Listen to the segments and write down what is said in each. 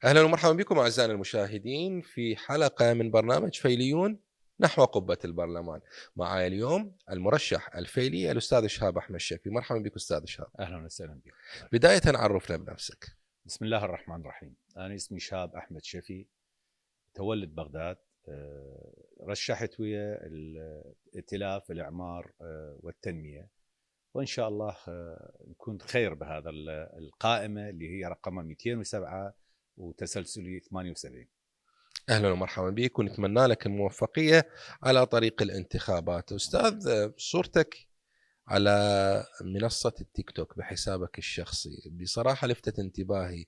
أهلا ومرحبا بكم أعزائنا المشاهدين في حلقة من برنامج فيليون نحو قبة البرلمان. معي اليوم المرشح الفيلي الأستاذ شهاب أحمد شفي. مرحبا بك أستاذ شهاب. أهلا وسهلا بكم. بداية عرفنا بنفسك. بسم الله الرحمن الرحيم. أنا اسمي شهاب أحمد شفي، تولد بغداد. رشحت ويا الائتلاف الإعمار والتنمية، وإن شاء الله نكون خير بهذا القائمة اللي هي رقمها 207 وتسلسلي 78. أهلا ومرحبا بك ونتمنى لك الموفقية على طريق الانتخابات. أستاذ، صورتك على منصة التيك توك بحسابك الشخصي بصراحة لفتت انتباهي.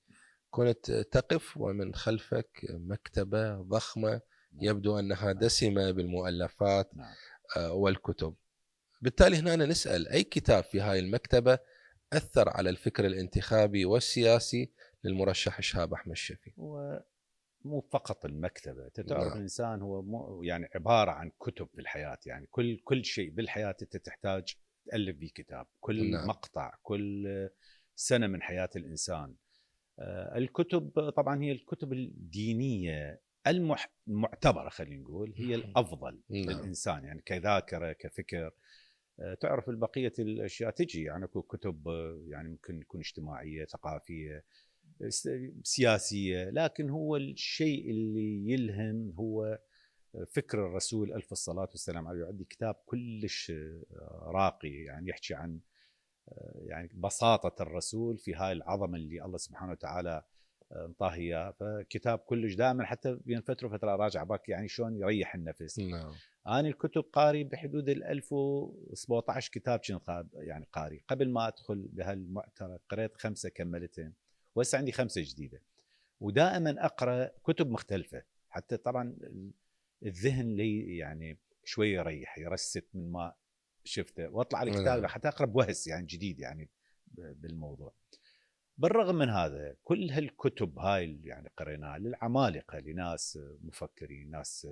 كنت تقف ومن خلفك مكتبة ضخمة يبدو أنها دسمة بالمؤلفات نعم. والكتب. بالتالي هنا نسأل أي كتاب في هاي المكتبة أثر على الفكر الانتخابي والسياسي للمرشح شهاب أحمد شفي؟ مو فقط المكتبة، تعرف نعم. الإنسان هو يعني عبارة عن كتب في الحياة، يعني كل شيء بالحياة أنت تحتاج تألف به كتاب، كل نعم. مقطع، كل سنة من حياة الإنسان. الكتب طبعا هي الكتب الدينية المعتبرة، خلينا نقول هي الأفضل نعم. للإنسان، يعني كذاكرة كفكر. تعرف البقية الأشياء تجي، يعني كتب يعني ممكن تكون اجتماعية ثقافية سياسية، لكن هو الشيء اللي يلهم هو فكر الرسول ألف الصلاة والسلام عليه. عندي كتاب كلش راقي، يعني يحكي عن يعني بساطة الرسول في هاي العظمة اللي الله سبحانه وتعالى انطاه اياه. فكتاب كلش دائما حتى بين فترة وفترة راجع باك، يعني شلون يريح النفس. نعم. أنا الكتب قاري بحدود 1017 كتاب كنت يعني قاري. قبل ما أدخل بهالمعترك قريت 5 كملتين، وهسه عندي 5 جديدة. ودائما أقرأ كتب مختلفة، حتى طبعا الذهن لي يعني شوية يريح يرست من ما شفته، واطلع على الكتاب نعم. حتى اقرا بوهس يعني جديد يعني بالموضوع. بالرغم من هذا كل هالكتب هاي يعني قريناها للعمالقه، لناس مفكرين، ناس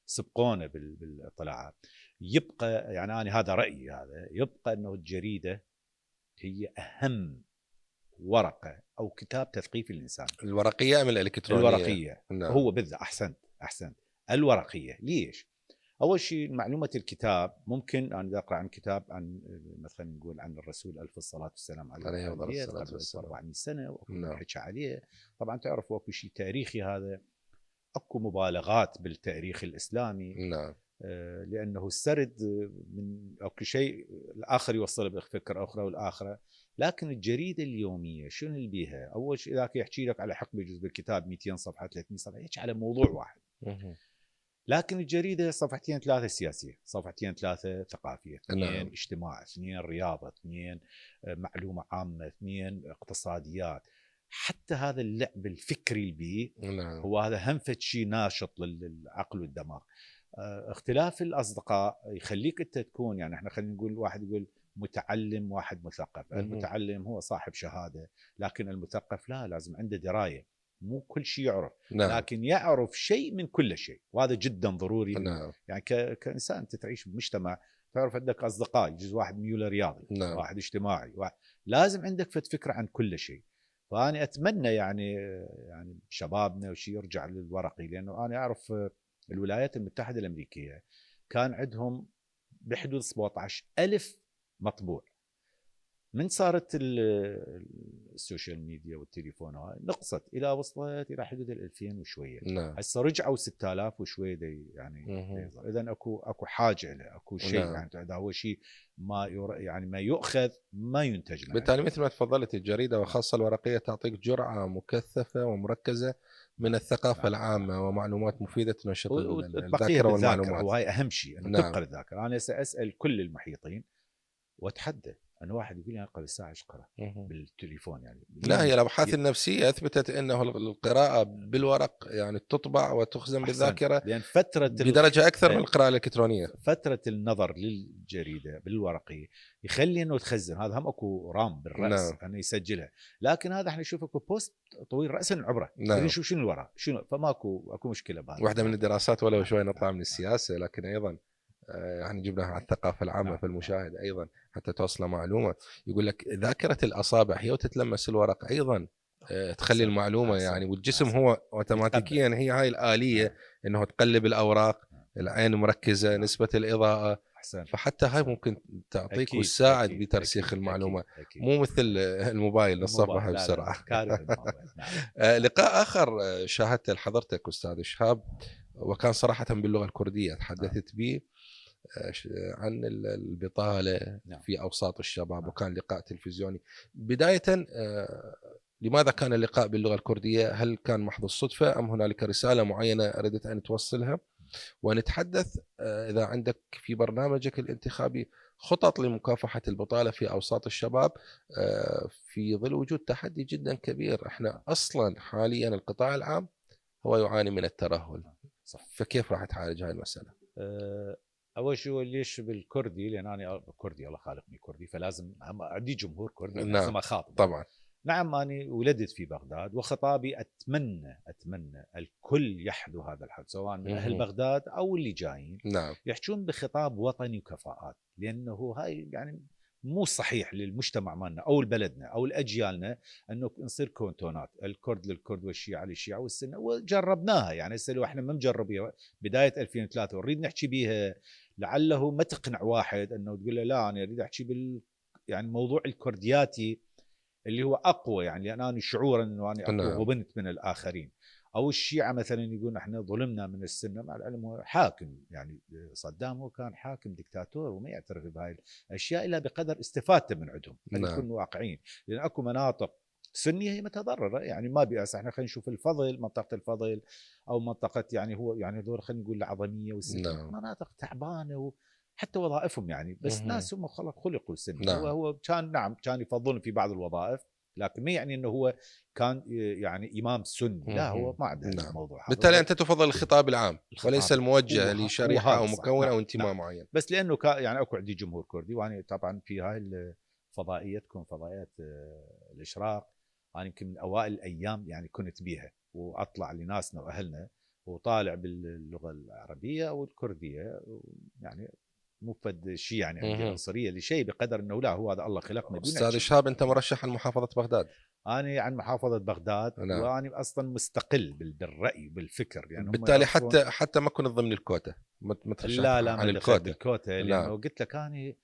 سبقونا بالاطلاعات. يبقى يعني انا هذا رايي، هذا يبقى انه الجريده هي اهم ورقه او كتاب تثقيفي للانسان. الورقية أم الإلكترونية؟ الورقيه. نعم. هو بالذات احسنت. الورقيه ليش؟ اول شيء معلومه الكتاب، ممكن انا اذا اقرا عن كتاب عن مثلا نقول عن الرسول الف الصلاه والسلام عليه عليه أفضل وآله الصلاة قبل والسلام. 1400 سنه، واكو من نعم. حكى عليه. طبعا تعرف اكو شيء تاريخي، هذا اكو مبالغات بالتاريخ الاسلامي. نعم. لانه السرد من اكو شيء الاخر يوصل بفكره اخرى والاخره. لكن الجريده اليوميه شنو اللي بيها؟ اول شيء ذاك يحكي لك على حقبه جزء بالكتاب 200 صفحه 300 صفحه، يحكي على موضوع واحد. لكن الجريدة صفحتين ثلاثة سياسية، صفحتين ثلاثة ثقافية، اثنين نعم. اجتماع، اثنين رياضة، اثنين معلومة عامة، اثنين اقتصاديات. حتى هذا اللعب الفكري البي نعم. هو هذا هم فد شيء ناشط للعقل والدماغ. اختلاف الأصدقاء يخليك أنت تكون، يعني احنا خلينا نقول واحد يقول متعلم واحد مثقف. المتعلم هو صاحب شهادة، لكن المثقف لا، لازم عنده دراية، مو كل شيء يعرف، نعم. لكن يعرف شيء من كل شيء. وهذا جدا ضروري انه نعم. يعني كانسان انت تعيش بمجتمع، تعرف عندك اصدقاء، يجوز واحد ميوله رياضي، نعم. واحد اجتماعي، لازم عندك فكره عن كل شيء. فانا اتمنى يعني شبابنا وشي يرجع للورقي، لانه انا اعرف الولايات المتحده الامريكيه كان عندهم بحدود 17,000 مطبوع. من صارت السوشيال ميديا والتليفون هاي نقصت الى وصلت الى حدود ال 2000 وشويه. نعم. هسه رجعوا 6000 وشويه يعني اذا اكو حاجه له، اكو شيء، نعم. يعني هذا هو شيء ما يعني ما يؤخذ ما ينتج من بالتالي عنده. مثل ما تفضلت الجريدة نعم. وخاصة الورقية تعطيك جرعة مكثفة ومركزة من الثقافة نعم. العامة ومعلومات مفيدة تنشط والبقيه الذاكرة بالذاكره، والمعلومات. هو هاي اهم شيء انه نعم. تبقى الذاكره. انا ساسال كل المحيطين واتحدى انه واحد يقول لي انا قبل ساعه ايش قرا بالتليفون، يعني لا، هي الأبحاث النفسية أثبتت أنه القراءة بالورق يعني تطبع وتخزن احسنت. بالذاكرة لان بدرجة أكثر من القراءة الإلكترونية. فترة النظر للجريدة بالورقية يخلي انه تخزن، هذا هم اكو رام بالرأس نعم. انه يسجلها. لكن هذا احنا نشوف اكو بوست طويل رأسا عبره، نريد نعم. نشوف شنو الورا شنو، فماكو مشكلة بهذا واحدة من الموضوع. الدراسات، ولو نعم. شوي نطلع نعم. من نعم. السياسة، لكن أيضا يعني جبناها على الثقافة العامة نعم. في نعم. المشاهد أيضا حتى توصل معلومة. يقول لك ذاكرة الأصابع هي وتتلمس الورق أيضا تخلي المعلومه يعني، والجسم هو اوتوماتيكيا هي هاي الاليه انه تقلب الاوراق، العين مركزه، نسبه الاضاءه، فحتى هاي ممكن تعطيك وتساعد بترسيخ المعلومه. مو مثل الموبايل نصفها بسرعه. لقاء اخر شاهدته لحضرتك استاذ شهاب، وكان صراحه باللغه الكرديه، تحدثت به عن البطاله في اوساط الشباب، وكان لقاء تلفزيوني. بدايه لماذا كان اللقاء باللغه الكرديه؟ هل كان محض الصدفه ام هنالك رساله معينه اردت ان توصلها؟ ونتحدث إذا عندك في برنامجك الانتخابي خطط لمكافحة البطالة في أوساط الشباب في ظل وجود تحدي جدا كبير. احنا أصلا حاليا القطاع العام هو يعاني من الترهل، صح. فكيف راح تعالج هاي المسألة؟ أول شيء ليش بالكردي؟ لأن أنا كردي، الله خالقني كردي، فلازم عندي جمهور كردي لازم أخاطب طبعا. نعم، أنا ولدت في بغداد، وخطابي أتمنى الكل يحذو هذا الحد، سواء من أهل بغداد أو اللي جايين، نعم. يحجون بخطاب وطني وكفاءات، لأنه هاي يعني مو صحيح للمجتمع مالنا أو لبلدنا أو لأجيالنا أنه نصير كونتونات، الكرد للكرد والشيعة للشيعة والسنة، وجربناها يعني. هسه لو احنا ما مجربيها بداية 2003 ونريد نحكي بيها، لعله ما تقنع واحد أنه تقول له لا أنا أريد أحكي يعني موضوع الكردياتي اللي هو اقوى، يعني لان انا شعورا انه انا اقوى وبنت من الاخرين. او الشيعه مثلا يقولون احنا ظلمنا من السنه، مع العلم هو حاكم، يعني صدام هو كان حاكم دكتاتور وما يعترف بهاي الاشياء الا بقدر استفادته من عندهم. نكون واقعيين، لان اكو مناطق سنيه هي متضرره، يعني ما بيأس. احنا خلينا نشوف الفضل، منطقه الفضل او منطقه يعني هو يعني دول خلينا نقول العظميه والسنه، مناطق تعبانه حتى وظائفهم يعني، بس ناس هم خلقوا السنة. هو كان كان يفضلون في بعض الوظائف، لكن ما يعني انه هو كان يعني امام سني، لا هو ما عنده الموضوع هذا. بالتالي انت تفضل الخطاب العام وليس الموجه لشريحه او مكون او انتماء معين. بس لانه يعني اكو عندي جمهور كردي، وانا طبعا في هاي الفضائيه تكون فضائيات الاشراق، انا يمكن من اوائل الايام يعني كنت بيها، واطلع لناسنا واهلنا وطالع باللغه العربيه او الكرديه، يعني مو فد شيء يعني عندي عنصريه لشيء، بقدر انه لا، هو هذا الله خلقنا. استاذ شهاب، انت مرشح لمحافظه بغداد. انا عن محافظه بغداد. نعم. وانا اصلا مستقل بالراي بالفكر، يعني بالتالي حتى ما كنت ضمن الكوتا، لا عن الكوتا لانه نعم. قلت لك انا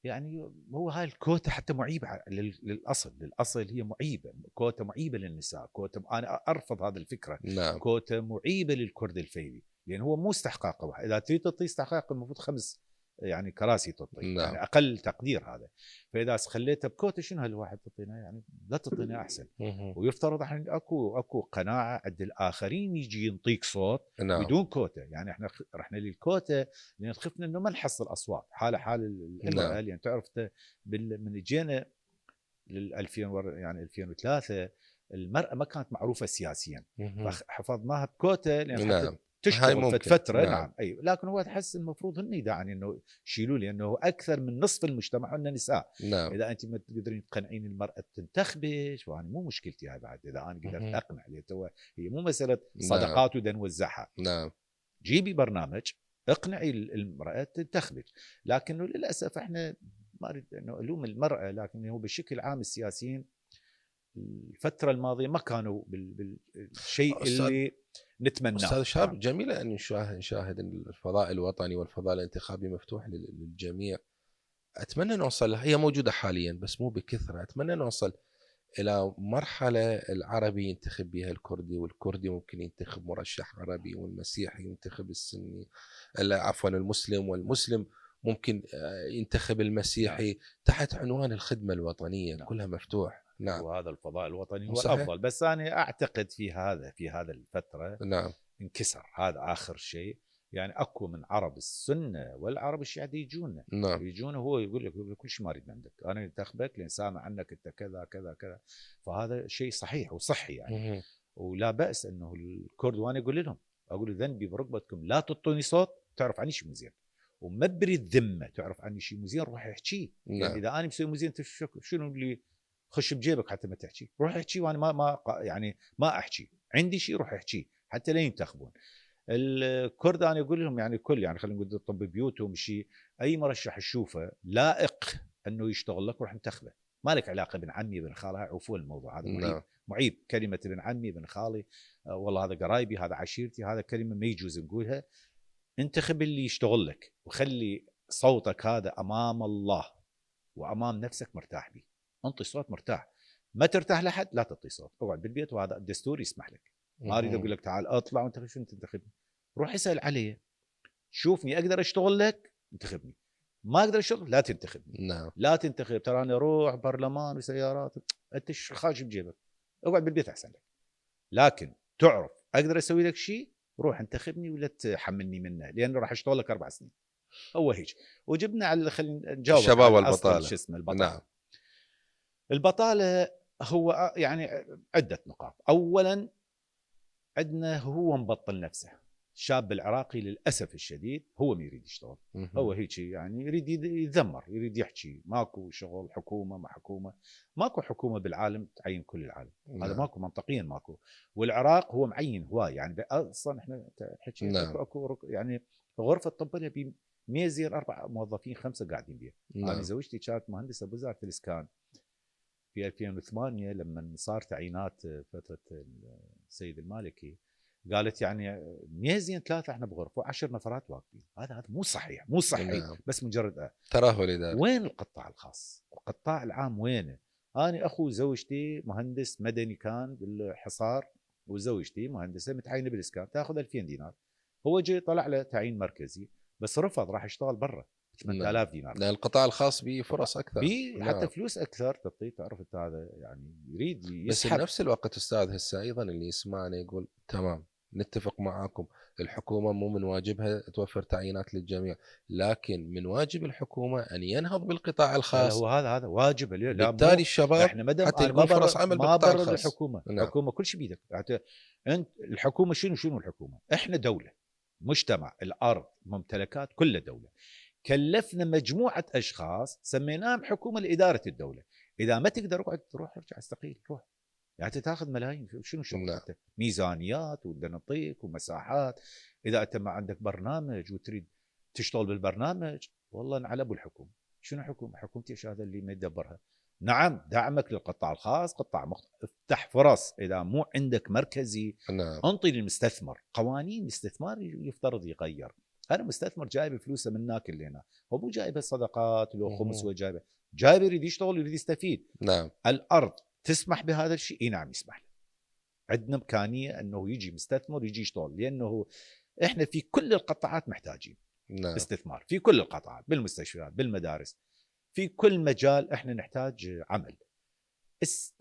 يعني هو هاي الكوتا حتى معيبه للاصل هي معيبه، كوتا معيبه للنساء، كوتا انا ارفض هذه الفكره. نعم. كوتا معيبه للكرد الفيلي، لان هو مو استحقاقه واحد، اذا تريد تعطي استحقاق المفروض 5 يعني كراسي تعطي. نعم. يعني اقل تقدير هذا. فاذا خليته بكوتا شنو هالواحد تعطينا؟ يعني لا تعطينا احسن. ويفترض احنا اكو قناعه عند الاخرين يجي ينطيك صوت. نعم. بدون كوتا، يعني احنا رحنا للكوتا لان خفنا انه ما نحصل اصوات، حال الامراه. نعم. لان تعرف من جينا لل 2000 يعني 2003 المراه ما كانت معروفه سياسيا، فحفظناها بكوتا لان نعم. تشتغل فتره. نعم. نعم. اي لكن هو تحس المفروض هن يعني انه يشيلوا، لانه اكثر من نصف المجتمع هن نساء. نعم. اذا انت ما تقدرين تقنعين المراه تنتخبش، وانا مو مشكلتي هاي بعد، اذا انا قدرت اقنع، هي مو مساله صدقات. نعم. ودن نوزعها. نعم. جيبي برنامج اقنعي المراه تنتخبك. لكنه للاسف احنا ما اريد انه الوم المراه، لكن هو بشكل عام السياسيين الفتره الماضيه ما كانوا بالشيء اللي نتمناه. أستاذ شهاب، جميلة أن نشاهد الفضاء الوطني والفضاء الانتخابي مفتوح للجميع. أتمنى نوصل، هي موجودة حاليا بس مو بكثرة، أتمنى نوصل إلى مرحلة العربي ينتخب بها الكردي، والكردي ممكن ينتخب مرشح عربي، والمسيحي ينتخب السني، عفوا المسلم، والمسلم ممكن ينتخب المسيحي تحت عنوان الخدمة الوطنية. نعم. كلها مفتوح. نعم. وهذا الفضاء الوطني هو الافضل. بس انا اعتقد في هذا الفتره نعم. انكسر هذا اخر شيء. يعني اكو من عرب السنه والعرب الشيعة يجونا. نعم. يجونا، هو يقول لك كل شيء ما اريد عندك، انا انتخبك لان سامع عنك انت كذا كذا كذا. فهذا شيء صحيح وصحي يعني. ولا باس انه الكرد، وانا اقول ذنبي بركبتكم لا تعطوني صوت تعرف عني شيء مزين، وما بريد ذمه تعرف عني شيء مزين روح احكي. نعم. يعني اذا انا مسوي مزين شنو اللي خش بجيبك حتى ما تحكي؟ روح احكي، وانا ما احكي، عندي شيء روح احكي حتى لا ينتخبون. الكرد انا اقول لهم يعني الكل، يعني خلينا نقول طب بيوتهم شيء، اي مرشح تشوفه لائق انه يشتغل لك روح انتخبه، ما لك علاقه ابن عمي ابن خالي، عفوا الموضوع هذا معيب. نعم. معيب كلمه ابن عمي ابن خالي، والله هذا قرايبي هذا عشيرتي، هذا كلمه ما يجوز نقولها. انتخب اللي يشتغل لك، وخلي صوتك هذا امام الله وامام نفسك مرتاح به. انطي صوت مرتاح، ما ترتاح لحد لا تعطي صوت، اقعد بالبيت وهذا الدستور يسمح لك. ما اريد اقول لك تعال اطلع وانت شو تنتخبني، روح اسال علي، شوفني اقدر اشتغل لك انتخبني، ما اقدر اشتغل لا تنتخبني. نعم. لا تنتخب، ترى انا اروح برلمان وسيارات، انت خاش بجيبك، اقعد بالبيت احسن لك. لكن تعرف اقدر اسوي لك شيء، روح انتخبني ولا تحملني منه، لانه راح اشتغل لك 4 سنين. هو هيك. وجبنا على خلينا نجاوب الشباب على أصل والبطاله. شو اسمه البطاله. نعم. البطاله هو يعني عده نقاط. اولا عندنا هو مبطل نفسه، الشاب العراقي للاسف الشديد هو ما يريد يشتغل. هو هيك يعني يريد يذمر، يريد يحكي ماكو شغل، حكومه ما حكومه، ماكو حكومه بالعالم تعين كل العالم. نعم. هذا ماكو منطقيا ماكو. والعراق هو معين هواي، يعني اصلا احنا حكي نعم. اكو يعني غرفه طبيه ب 100 زين 4 موظفين 5 قاعدين بها. نعم. انا زوجتي كانت مهندسه بوزاره الاسكان في 2008 لما صار تعيينات فتره السيد المالكي، قالت يعني 100 زين 3 احنا بغرفه و10 نفرات واقفين. هذا مو صحيح، مو صحي. نعم. بس مجرد ترهل اداري. وين القطاع الخاص؟ القطاع العام وينه؟ انا اخو زوجتي مهندس مدني كان بالحصار، وزوجتي مهندسه متعينه بالاسكان تاخذ 2000 دينار. هو جاي طلع له تعيين مركزي بس رفض، راح يشتغل برا 8000 دينار. لان القطاع الخاص به فرص اكثر، حتى فلوس اكثر تعطيه. تعرف انت هذا يعني يريد يسحب. بس بنفس الوقت استاذ هسه ايضا اللي يسمعنا يقول تمام نتفق معاكم، الحكومه مو من واجبها توفر تعيينات للجميع، لكن من واجب الحكومه ان ينهض بالقطاع الخاص. هو هذا واجب. بالتالي الشباب احنا مدام حتى انا يكون فرص عمل ما بالقطاع برر الخاص. الحكومه. نعم. الحكومه كل شيء بيدك. انت الحكومه شنو الحكومه؟ احنا دوله، مجتمع، الارض، ممتلكات، كلها دوله. كلفنا مجموعه اشخاص سميناهم حكومه لاداره الدوله. اذا ما تقدر اقعد، روح ارجع استقيل، روح. يعني انت تاخذ ملايين، شنو شغل؟ نعم. ميزانيات وبدنا نعطيك ومساحات. اذا انت ما عندك برنامج وتريد تشتغل بالبرنامج، والله على ابو الحكومه. شنو حكومه؟ حكومتي ايش هذا اللي ما يدبرها؟ نعم دعمك للقطاع الخاص، قطاع افتح فرص. اذا مو عندك مركزي، نعم. انطي للمستثمر. قوانين الاستثمار يفترض يغير. انا مستثمر جايب فلوسه من هناك اللي هنا، هو مو جايبه صدقات لو خمس، هو جايبه يريد يشتغل، يريد يستفيد. نعم. الارض تسمح بهذا الشيء؟ اي نعم يسمح له. عندنا امكانيه انه يجي مستثمر يجي يشتغل، لانه احنا في كل القطاعات محتاجين. نعم. استثمار في كل القطاعات، بالمستشفيات، بالمدارس، في كل مجال احنا نحتاج عمل.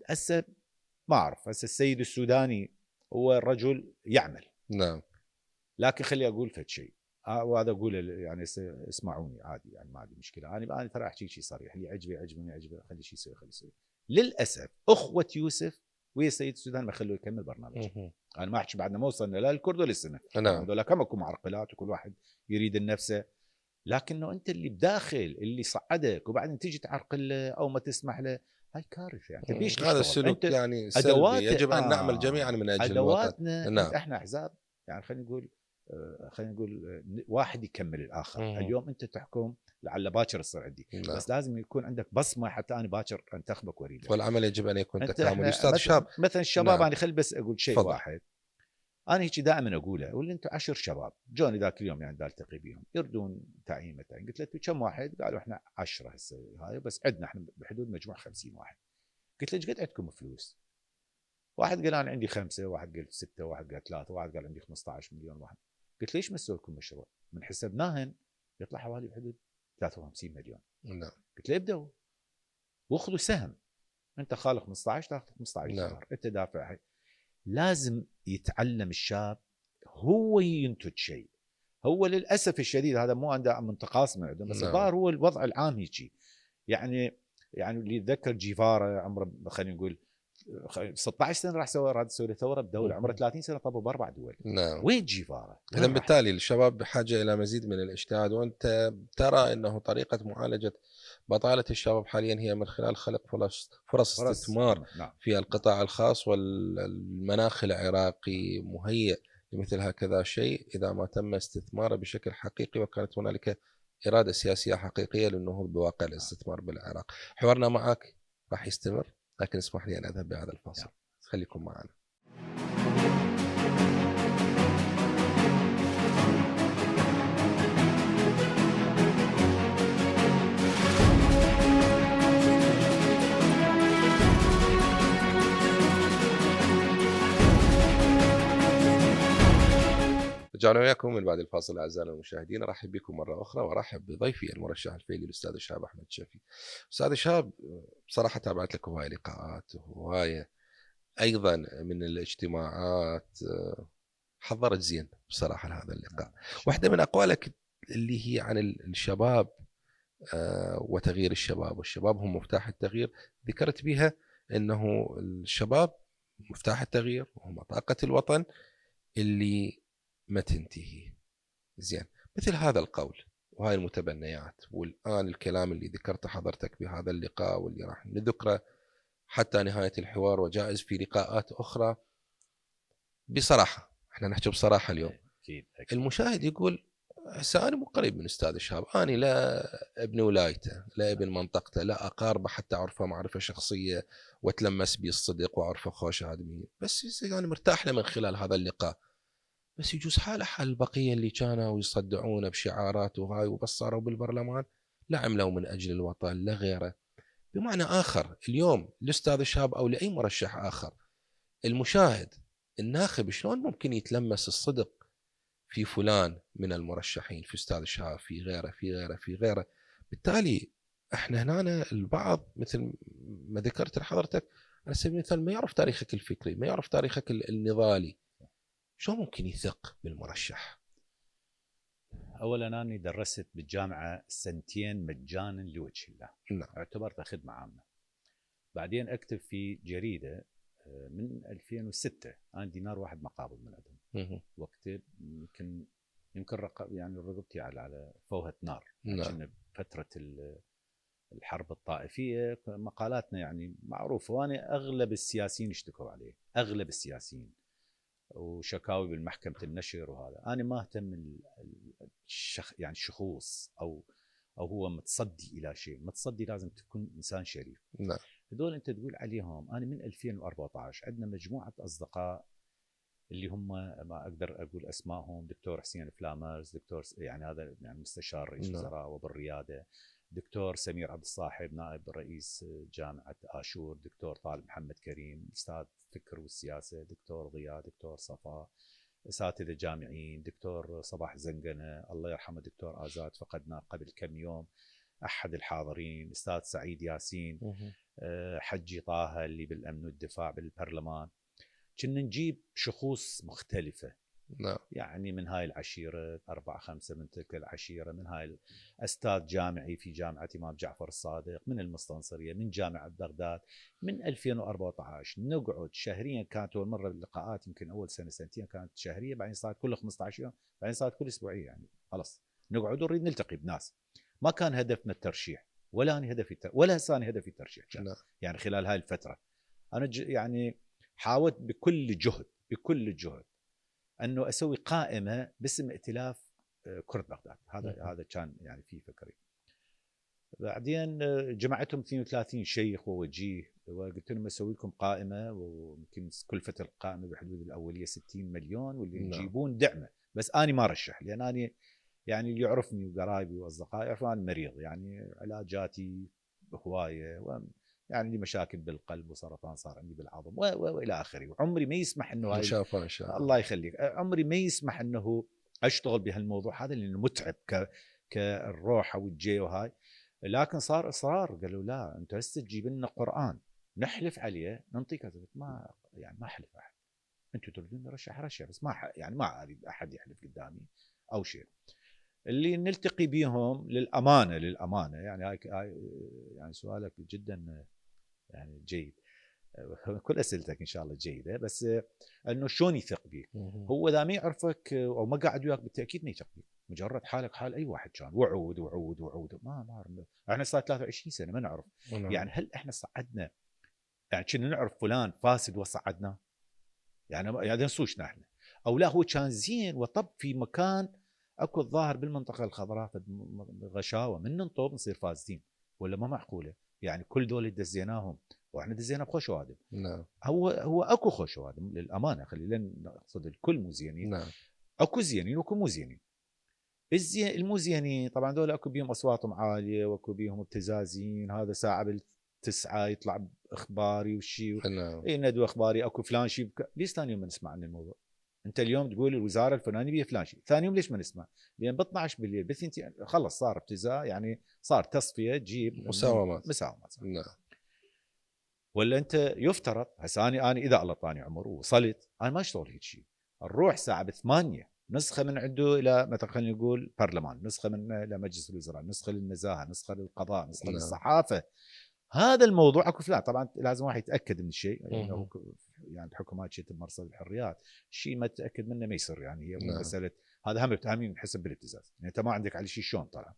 هسه ما اعرف، هسه السيد السوداني هو الرجل يعمل. نعم. لكن خلي اقول فد شيء، وهذا اقوله يعني اسمعوني عادي، يعني ما عندي مشكله. انا ترى احكي شيء صريح، اللي يعجبه يعجبني، يعجبه خلي شيء يسوي خلي يسوي. للاسف اخوه يوسف ويا السيد السوداني ما خلوه يكمل برنامجه. انا ما احكي بعد ما وصلنا لا الكرد ولا السنه. نعم. هذول كم اكو معرقلات وكل واحد يريد لنفسه، لكنه انت اللي بداخل اللي صعدك وبعدين تيجي تعرقل له او ما تسمح له، هاي كارثه. يعني تبيش هذا السلوك يعني سلبي، يجب ان نعمل جميعا من اجل ادواتنا. نعم. احنا احزاب، يعني خلينا نقول واحد يكمل الاخر. اليوم انت تحكم، لعل باكر تصير عندي. نعم. بس لازم يكون عندك بصمه حتى انا باكر انتخبك واريدك. والعمل يجب ان يكون تكاملي. استاذ شاب مثلا الشباب، نعم. انا خل بس اقول شيء فضل. واحد. انا هيك دائما اقوله، اقول انتم 10 شباب جوني ذاك اليوم يعني دا التقي بيهم يردون تعيين متى. قلت له كم واحد؟ قالوا احنا 10 هسه هاي، بس عندنا احنا بحدود مجموع 50 واحد. قلت له ايش قد عندكم فلوس؟ واحد قال انا عندي 5، واحد قال 6، واحد قال 3، واحد قال عندي 15 مليون واحد. قلت ليش ما تسوي لكم مشروع؟ من حسبناهن يطلع حوالي بحدود 53 مليون. نعم. قلت له ابدأوا واخذوا سهم، انت خالق 15 تاخذ 15 نعم. دولار، انت دافع هاي. لازم يتعلم الشاب هو ينتج شيء. هو للاسف الشديد هذا مو عنده من تقاسمه عندهم، بس الظاهر هو الوضع العام هيك. يعني اللي يتذكر جيفارا عمره خلينا نقول 16 سنه راح سوى ثوره بدوله، عمره 30 سنه طبوا باربع دول. نعم. وين جيفارا؟ اذا بالتالي الشباب بحاجه الى مزيد من الاجتهاد، وانت ترى انه طريقه معالجه بطاله الشباب حاليا هي من خلال خلق فرص استثمار. نعم. في القطاع الخاص، والمناخ العراقي مهيئ لمثل هكذا شيء اذا ما تم استثماره بشكل حقيقي، وكانت هنالك اراده سياسيه حقيقيه للنهوض بواقع الاستثمار بالعراق. حوارنا معك راح يستمر، لكن اسمح لي أن أذهب بهذا الفاصل. خليكم معنا. رجعنا وياكم من بعد الفاصل أعزائنا المشاهدين. أرحب بكم مرة أخرى وأرحب بضيفي المرشح الفعلي الأستاذ شهاب أحمد شفي. أستاذ شهاب، بصراحة تابعت لك هواية لقاءات وهواية أيضا من الاجتماعات، حضرت زين بصراحة لهذا اللقاء. واحدة من أقوالك اللي هي عن الشباب وتغيير الشباب، والشباب هم مفتاح التغيير، ذكرت بها أنه الشباب مفتاح التغيير وهم طاقة الوطن اللي ما تنتهي. زين، مثل هذا القول وهاي المتبنيات والآن الكلام اللي ذكرته حضرتك بهذا اللقاء واللي راح نذكره حتى نهاية الحوار وجائز في لقاءات أخرى، بصراحة احنا نحكي بصراحة اليوم. أكيد. المشاهد يقول هسه أنا مو قريب من أستاذ شهاب، أنا لا ابن ولايته، لا ابن منطقته، لا أقاربه حتى أعرفه معرفة شخصية وأتلمس به الصدق وأعرفه خوش آدمي، بس أنا مرتاح له من خلال هذا اللقاء. بس يجوز حاله حال البقية اللي كانوا يصدعون بشعارات وهاي وبس صاروا بالبرلمان لا عملوا من أجل الوطن لا غيره. بمعنى آخر، اليوم الأستاذ شهاب أو لأي مرشح آخر، المشاهد الناخب شلون ممكن يتلمس الصدق في فلان من المرشحين، في أستاذ شهاب، في غيره في غيره في غيره. بالتالي احنا هنا البعض مثل ما ذكرت لحضرتك على سبيل المثال ما يعرف تاريخك الفكري، ما يعرف تاريخك النضالي، شو ممكن يثق بالمرشح؟ اولا انا درست بالجامعه سنتين مجانا لوجه الله. نعم. اعتبرتها خدمه عامه. بعدين اكتب في جريده من 2006، انا دينار واحد مقابل من عندهم. واكتب يمكن يعني رقبتي على فوهة نار. نعم. يعني فتره الحرب الطائفيه مقالاتنا يعني معروفه، وانا اغلب السياسيين اشتكوا عليه، اغلب السياسيين، وشكاوي بالمحكمة النشر. وهذا أنا ما أهتم يعني الشخوص أو هو متصدي إلى شيء. متصدي لازم تكون إنسان شريف. نعم. هذول أنت تقول عليهم. أنا من 2014 عندنا مجموعة أصدقاء اللي هم ما أقدر أقول أسمائهم، دكتور حسين فلامرز، دكتور يعني هذا يعني مستشار رئيس وزراء وبالريادة، دكتور سمير عبد الصاحب نائب رئيس جامعة آشور، دكتور طالب محمد كريم أستاذ فكر والسياسة، دكتور ضياء، دكتور صفاء، أساتذة جامعيين، دكتور صباح زنقنة الله يرحمه، دكتور آزاد فقدنا قبل كم يوم أحد الحاضرين، أستاذ سعيد ياسين، حجي طه اللي بالأمن والدفاع بالبرلمان. كنا نجيب شخوص مختلفة. نعم. يعني من هاي العشيرة 4-5 من تلك العشيرة، من هاي أستاذ جامعي في جامعة إمام جعفر الصادق، من المستنصرية، من جامعة بغداد. من 2014 نقعد شهريا، كانت أول مرة باللقاءات يمكن أول سنة سنتين كانت شهرية، بعدين صارت كل 15 يوم، بعدين صارت كل أسبوعية. يعني خلص نقعد ونريد نلتقي بناس. ما كان هدفنا الترشيح، ولا أنا هدفي ولا هسه أنا هدفي الترشيح. يعني خلال هاي الفترة أنا يعني حاولت بكل جهد انه اسوي قائمه باسم ائتلاف كرد بغداد. هذا كان يعني في فكري. بعدين جمعتهم 32 شيخ ووجيه وقلت لهم اسوي لكم قائمه، ويمكن كلفه القائمه بحدود الاوليه 60 مليون، واللي يجيبون دعمه. بس انا ما رشح، لان انا يعني اللي يعرفني وقرايبي واصدقائي يعرفون انا مريض، يعني علاجاتي هوايه، يعني لي مشاكل بالقلب وسرطان صار عندي بالعظم والى اخره. وعمري ما يسمح انه هاي ان شاء الله الله يخليك، عمري ما يسمح انه اشتغل بهالموضوع هذا لانه متعب كالروحه والجي وهاي. لكن صار اصرار، قالوا لا انت هسه تجيب لنا قران نحلف عليه ننطيك. ما يعني ما احلف احد، انتم تريدون رشح، بس ما يعني ما اريد احد يحلف قدامي او شيء. اللي نلتقي بهم للامانه يعني هاي يعني سؤالك جدا يعني جيد. كل اسئلتك ان شاء الله جيده، بس انه شلون يثق بيك؟ هو اذا ما يعرفك او ما قاعد وياك بالتاكيد ما يثق بيك. مجرد حالك حال اي واحد كان، وعود ما نعرف. احنا صار 23 سنه ما نعرف. يعني هل احنا صعدنا يعني كنا نعرف فلان فاسد وصعدناه؟ يعني نسوشنا احنا، او لا هو كان زين وطب في مكان اكو الظاهر بالمنطقه الخضراء غشاوه من ننطب نصير فاسدين؟ ولا ما معقوله؟ يعني كل دول دزيناهم واحنا دزينا بخوش وادم. نعم. هو اكو خوش وادم للامانه، خلينا نقصد الكل مو زينين. نعم. اكو زينين واكو مو زينين. المو زينين طبعا دول اكو بيهم اصواتهم عاليه واكو بيهم ابتزازين، هذا ساعه بالتسعه يطلع باخباري وشي نعم. اي ندوه اخباري اكو فلان شيء ليش ثاني يوم ما نسمع عن الموضوع؟ انت اليوم تقول الوزاره الفلانيه بيها فلان شيء، ثاني يوم ليش ما نسمع؟ لان ب 12 بالليل بالثنتين خلص صار ابتزاء، يعني صار تصفيه تجيب مساومات. نعم. ولا انت يفترض هسه انا اذا الله طاني عمر ووصلت انا ما اشتغل هيك شيء، نروح ساعه ب8 نسخه من عنده الى مثلا خلينا نقول برلمان، نسخه من الى مجلس الوزراء، نسخه للنزاهه، نسخه للقضاء، نسخه للصحافه. هذا الموضوع اكو فلان طبعا لازم واحد يتاكد من الشيء، يعني يعني بحكم هاي مرصد الحريات شيء ما تتاكد منه ما يصير، يعني هي مو مساله هذا هم بتهمين ينحسب بالابتزاز، يعني انت ما عندك على شيء شلون طلع.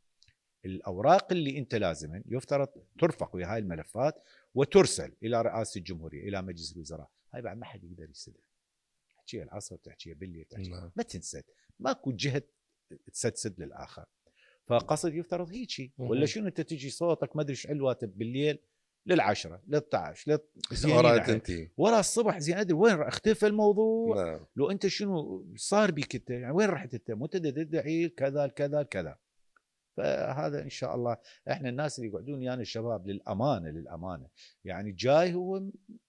الاوراق اللي انت لازم يفترض ترفق ويا هاي الملفات وترسل الى رئاسه الجمهوريه الى مجلس الوزراء، هاي بعد ما حد يقدر يسدها. تحكيها العصر تحكيها بالليل تحكيها ما تنسد، ماكو جهه تسدسد للاخر. فقصد يفترض هيك شيء، ولا شنو انت تجي صوتك ما ادري ايش علواتك بالليل لل10 لل12 ورا الصبح زين ادري وين اختفى الموضوع. نعم. لو انت شنو صار بك انت، يعني وين رحت انت؟ مو تدعي كذا كذا كذا. فهذا ان شاء الله احنا الناس اللي يقعدون يعني الشباب للامانه يعني جاي هو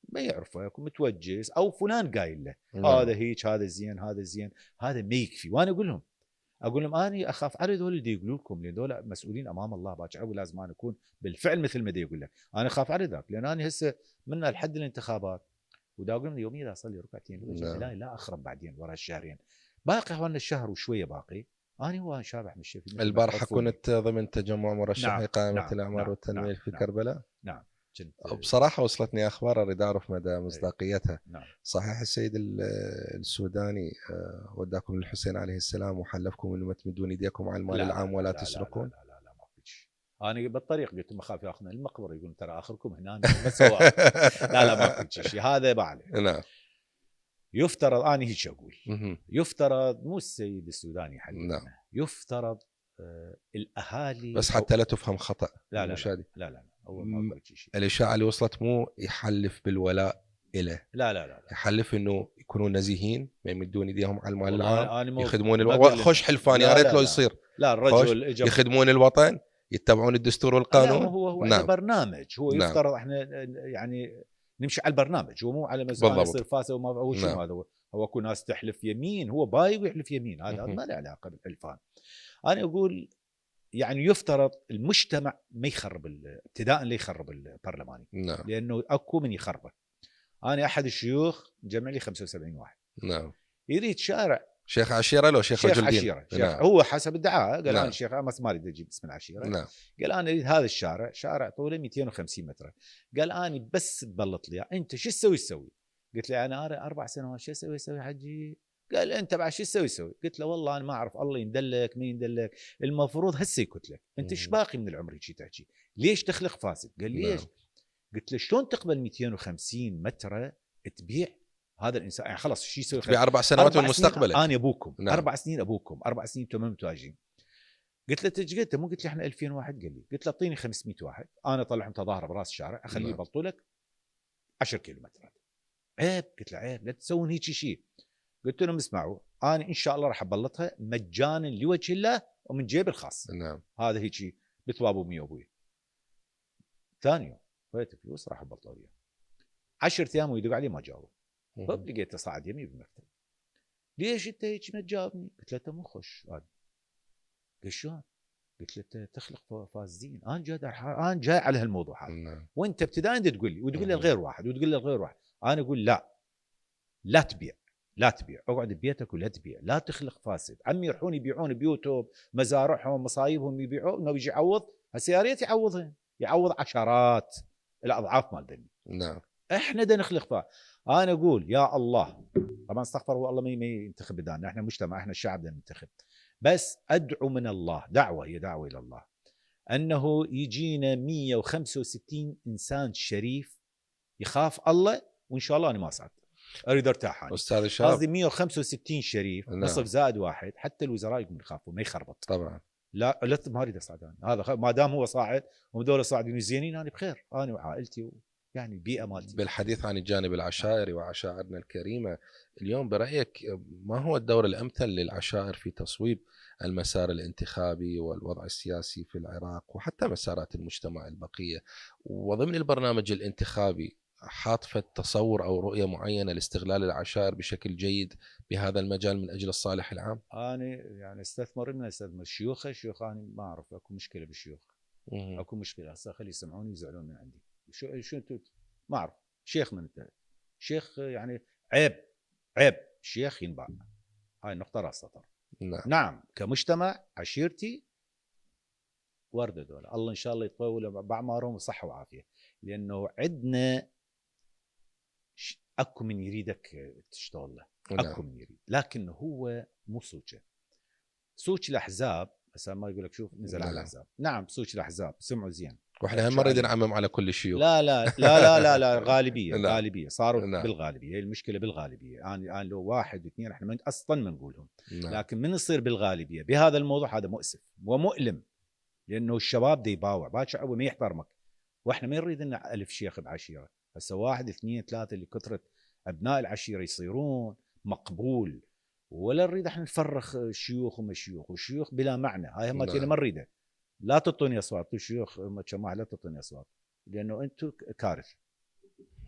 ما يعرفك ومتوجس او فلان قايل له هذا هيك هذا زين هذا زين، هذا ما يكفي. وانا اقول لهم اني اخاف على ذول اللي يقولوا لكم، لان ذول مسؤولين امام الله باكر ولازم انا اكون بالفعل مثل ما يقول لك. انا اخاف على ذاك لان انا هسه من لحد الانتخابات ودا اقول لهم يوميا اصلي ركعتين لا اخرب بعدين ورا الشهرين باقي هون الشهر وشويه باقي. أنا هو شابح من الشيء. البارحة كنت ضمن تجمع مرشحي قائمة الأعمار والتنمية في نعم. كربلاء. نعم. بصراحة وصلتني أخبار أريد أعرف مدى مصداقيتها. نعم. صحيح السيد السوداني وداكم للحسين عليه السلام وحلفكم أنه ما تمدون يديكم على المال العام ولا تسرقون؟ لا ما فيش. أنا بالطريق قلت ما خاف ياخذنا المقبرة يقول ترى آخركم هنا بس هو لا ما في شيء هذا بعلي. نعم. يفترض أنا هيك أقول يفترض مو السيد السوداني حلفنا. نعم. يفترض الأهالي بس حتى لا تفهم خطأ. لا هو ما في شيء. الإشاعة اللي وصلت مو يحلف بالولاء إله، لا يحلف إنه يكونون نزيهين ما يمدون يديهم على المال العام، يخدمون خوش حلفان يا ريت لو يصير. لا الرجل يخدمون الوطن، يتبعون الدستور والقانون. هو نعم. برنامج هو نعم. يفترض احنا يعني نمشي على البرنامج، هو مو على مثلا يصير فاسد وما هو شنو نعم. هذا هو اكو ناس تحلف يمين هو بايق ويحلف يمين، هذا ما له علاقه بالحلفان. انا اقول يعني يفترض المجتمع ما يخرب ابتداء لا يخرب البرلماني. نعم. لانه اكو من يخربه. انا احد الشيوخ جمع لي 75 واحد. نعم. يريد شارع شيخ عشيره لو شيخ رجل دين. نعم. هو حسب الدعاء قال نعم. انا شيخ ما اريد اجيب اسم العشيره. نعم. قال انا اريد هذا الشارع، شارع طوله 250 متر. قال انا بس تبلط لي انت شو تسوي؟ قلت له انا 4 سنوات شو اسوي حجي؟ قال انت بعد شو تسوي؟ قلت له والله انا ما اعرف الله يندلك ما يندلك، المفروض هسه يكت لك انت ايش باقي من العمر هيك تحكي؟ ليش تخلق فاسد؟ قال لي ليش؟ قلت له شلون تقبل 250 متر تبيع هذا الانسان؟ يعني خلاص شو يسوي؟ تبيع 4 سنوات من مستقبلك. انا ابوكم نعم. 4 سنين ابوكم 4 سنين تمام تواجين. قلت له ايش قلت؟ مو قلت لي احنا 2000 واحد؟ قال لي قلت له اعطيني 500 واحد انا اطلعهم تظاهره براس الشارع اخليه يبلطوا لك 10 كيلومترات. عيب. قلت له عيب لا تسوون هيك شيء. قلت لهم اسمعوا انا ان شاء الله راح ابلطها مجانا لوجه الله ومن جيب الخاص. نعم. هذا هيك شيء بثواب امي وابوي. ثاني يوم خذيت فلوس راح ابلطها وياه. 10 ايام ويدق علي ما جاوب. لقيته صاعد يمي بالمكتب. ليش انت هيك ما تجاوبني؟ قلت له انت مو خوش. قال شلون؟ قلت له انت تخلق فاسدين. انا جاي على هالموضوع هذا. نعم. وانت ابتداء تقول لي وتقول لي الغير واحد وتقول لي الغير واحد. انا اقول لا تبيع اقعد ببيتك ولا تبيع، لا تخلق فاسد. عمي يروحون يبيعون بيوتهم مزارعهم مصايبهم يبيعون انه يجي يعوض. هسه يا ريت يعوض عشرات الاضعاف مال ذنبي. نعم. احنا بدنا نخلق فاسد. انا اقول يا الله طبعا استغفر الله ما ينتخب بدانا، احنا مجتمع احنا الشعب بدنا ننتخب، بس ادعو من الله دعوه الى الله انه يجينا 165 انسان شريف يخاف الله، وان شاء الله انا ما صعد اريد ارتاح. استاذ الشاب قصدي 165 شريف. نعم. نصف زائد واحد حتى الوزراء يقومون يخافوا ما يخربط. طبعا لا ما اريد اصعد انا، هذا ما دام هو صاعد وذول صاعدين زينين انا بخير، انا وعائلتي يعني البيئه مالتي. بالحديث عن الجانب العشائري وعشائرنا الكريمة، اليوم برأيك ما هو الدور الأمثل للعشائر في تصويب المسار الانتخابي والوضع السياسي في العراق وحتى مسارات المجتمع البقية، وضمن البرنامج الانتخابي حاطفة تصور أو رؤية معينة لاستغلال العشائر بشكل جيد بهذا المجال من أجل الصالح العام؟ انا يعني استثمر الشيوخ انا ما اعرف اكو مشكله بالشيوخ، اكو مشكله هسه خلي يسمعوني يزعلون من عندي. شو انتم ما اعرف شيخ من انت؟ شيخ يعني عيب شيخ ينباع، هاي النقطه راس سطر. نعم كمجتمع عشيرتي ورده دولة، الله ان شاء الله يطول باعمارهم وصحه وعافيه، لانه عندنا اكو من يريدك تشتغل له، اكو من يريد، لكن هو مو سوق الاحزاب. هسه ما يقول لك شوف نزل على الاحزاب، نعم سوق الاحزاب سمعوا زين، واحنا هم ما نريد نعمم على كل الشيوخ، لا غالبيه صاروا بالغالبيه، هي المشكله بالغالبيه. انا لو واحد واثنين احنا اصلا ما نقولهم، لكن من يصير بالغالبيه بهذا الموضوع هذا مؤسف ومؤلم، لانه الشباب دي يباوع باكر ما يحترمك، واحنا ما نريد ان 1000 شيخ بعشيره. هسه واحد اثنين ثلاثه اللي كثره ابناء العشيره يصيرون مقبول، ولا نريد احنا نفرخ شيوخ وما شيوخ وشيوخ بلا معنى، هاي هم ما نريده. لا تعطوني اصوات الشيوخ جماعه، لا تعطوني اصوات لانه انتم كارثه.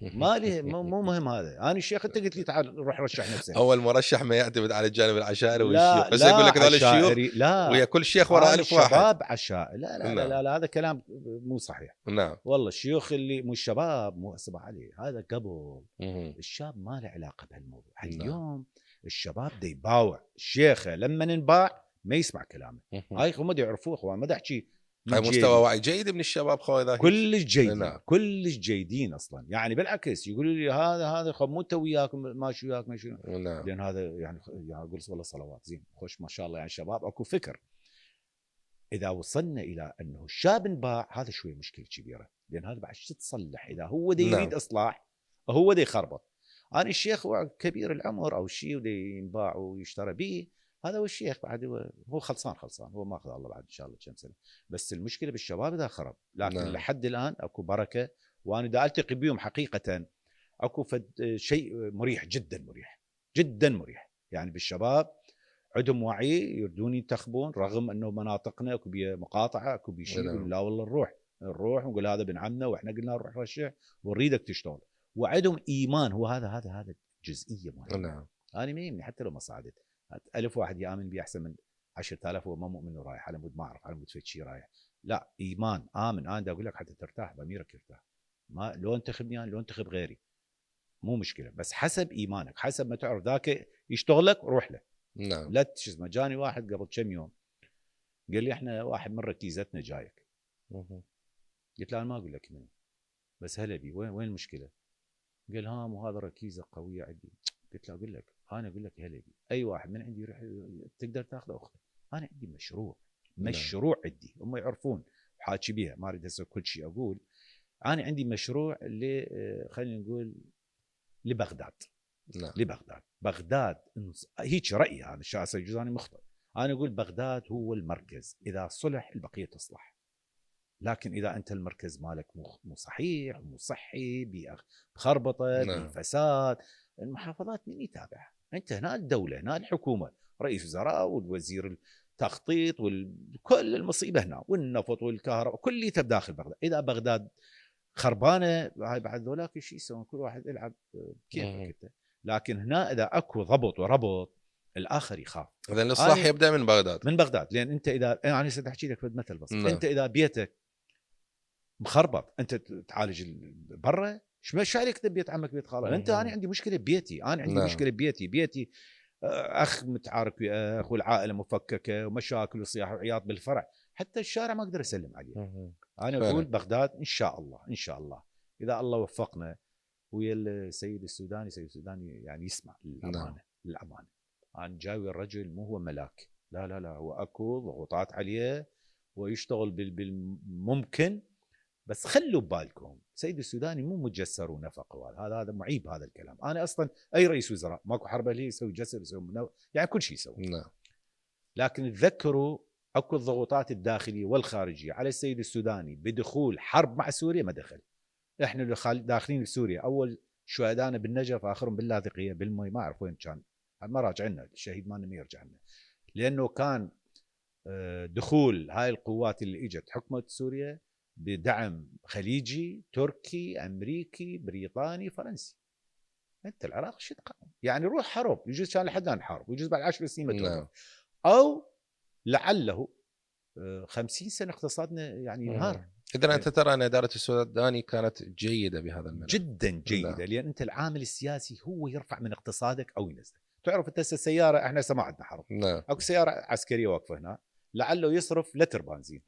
مالي مو مهم هذا، انا الشيخ انت قلت لي تعال روح رشح نفسك. اول مرشح ما يعتمد على الجانب العشائري والشيوخ، بس يقول لك هذول الشيوخ ويا كل شيخ وراء 1000 واحد شباب عشائري. لا هذا كلام مو صحيح. والله الشيوخ اللي مو الشباب مو اسمع عليه، هذا قبل الشاب ما له علاقه بهالموضوع. اليوم الشباب دا يباوع الشيخه، لما ننباع ما يسمع كلامه. هاي هم يعرفوه اخوان، ما احكي هاي مستوى وعي جيد من الشباب خوي، كلش جيدين كلش جيدين اصلا، يعني بالعكس يقولوا لي هذا مو انت وياك ماشي وياك ماشي، لان هذا يعني اقول والله صلوات زين خوش ما شاء الله، يعني شباب اكو فكر. اذا وصلنا الى انه الشاب انباع هذا شويه مشكله كبيره، لان هذا بعد شو تصلح اذا هو دا يريد اصلاح، هو دا يخربط. انا الشيخ كبير العمر او شيء ودا ينباع ويشترى به، هذا هو الشيخ بعد هو خلصان هو ماخذ الله بعد ان شاء الله كم سنه. بس المشكله بالشباب اذا خرب، لكن لحد الان اكو بركه، وانا دا التقي بهم حقيقه اكو شيء مريح جدا مريح يعني بالشباب، عندهم وعي يردون ينتخبون رغم انه مناطقنا اكو بيها مقاطعه اكو بشيء يقول لا والله نروح ونقول هذا ابن عمنا واحنا قلنا نروح رشح ونريدك تشتغل، وعندهم ايمان. هو هذا جزئيه مهمه. انا ما يهمني حتى لو ما صعدت 1000 واحد يامن بي احسن من 10000 وما مؤمن ورايح على مود ما اعرف على مود شيء رايح. لا ايمان امن، انا اقول لك حتى ترتاح ضميرك يرتاح، ما لو انتخبني انا لو انتخب غيري مو مشكله، بس حسب ايمانك، حسب ما تعرف ذاك يشتغلك روح له. لا شو اسمه. جاني واحد قبل كم يوم قال لي احنا واحد من ركيزتنا جايك. قلت له انا ما اقول لك منو، بس هلا بي وين المشكله؟ قال مو هذا ركيزه قويه عندي. قلت له اقول لك انا اقول لك هلا بي اي واحد من عندي يروح تقدر تاخذه اخذه. انا عندي مشروع عندي هم يعرفون حاكي بيها، ما اريد هسه كل شيء اقول. انا عندي مشروع اللي خلينا نقول لبغداد. بغداد هيك رايي هذا الشخص جزاني مخطئ. انا اقول بغداد هو المركز، اذا صلح البقيه تصلح، لكن اذا انت المركز مالك مو صحيح مو صحي، بيئه مخربطه، بفساد، المحافظات من يتابعها؟ انت هنا الدوله، هنا الحكومه، رئيس وزراء والوزير التخطيط وكل المصيبه هنا، والنفط والكهرباء كليته بداخل بغداد. اذا بغداد خربانه هاي بعد ذولاك شو يسوون؟ كل واحد يلعب كيفك انت. لكن هنا اذا اكو ضبط وربط الاخر يخاف. اذا الاصلاح يبدا من بغداد، لان انت اذا انا احكي لك مثل بسيط، انت اذا بيتك مخربط انت تعالج برا، شو عليك بيت عمك بيت خاله؟ انت انا عندي مشكله ببيتي، انا عندي مشكله ببيتي اخ متعارك ويا اخ والعائله مفككه ومشاكل وصياح وعياط بالفرع، حتى الشارع ما اقدر اسلم عليه. انا اقول بغداد ان شاء الله اذا الله وفقنا ويا السيد السوداني يعني يسمع للامانه. انا جاوي الرجل مو هو ملاك، لا هو اكو ضغوطات عليه ويشتغل بالممكن، بس خلوا ببالكم سيد السوداني مو مجسر ونفق، هذا معيب هذا الكلام. انا اصلا اي رئيس وزراء ماكو حرب لي يسوي جسر يسوي يعني كل شيء يسوي. لكن تذكروا اكو الضغوطات الداخليه والخارجيه على السيد السوداني بدخول حرب مع سوريا ما دخل. احنا اللي داخلين بسوريا اول شهدائنا بالنجف اخرهم باللاذقيه بالمي ما اعرف وين كان، ما راجع لنا الشهيد ما يرجع لنا، لانه كان دخول هاي القوات اللي اجت حكمت سوريا بدعم خليجي تركي امريكي بريطاني فرنسي. انت العراق شو تقاوم؟ يعني روح حرب يجوز كان لحد الان حرب ويجوز بعد 10 سنين ما توقف، او لعله 50 سنه اقتصادنا يعني ينهار. اذا انت ترى ان اداره السوداني كانت جيده بهذا الملف جدا جيده، لان انت العامل السياسي هو يرفع من اقتصادك او ينزله. تعرف انت السياره احنا ما عندنا حرب، اكو سياره عسكريه واقفه هنا لعله يصرف لتر بنزين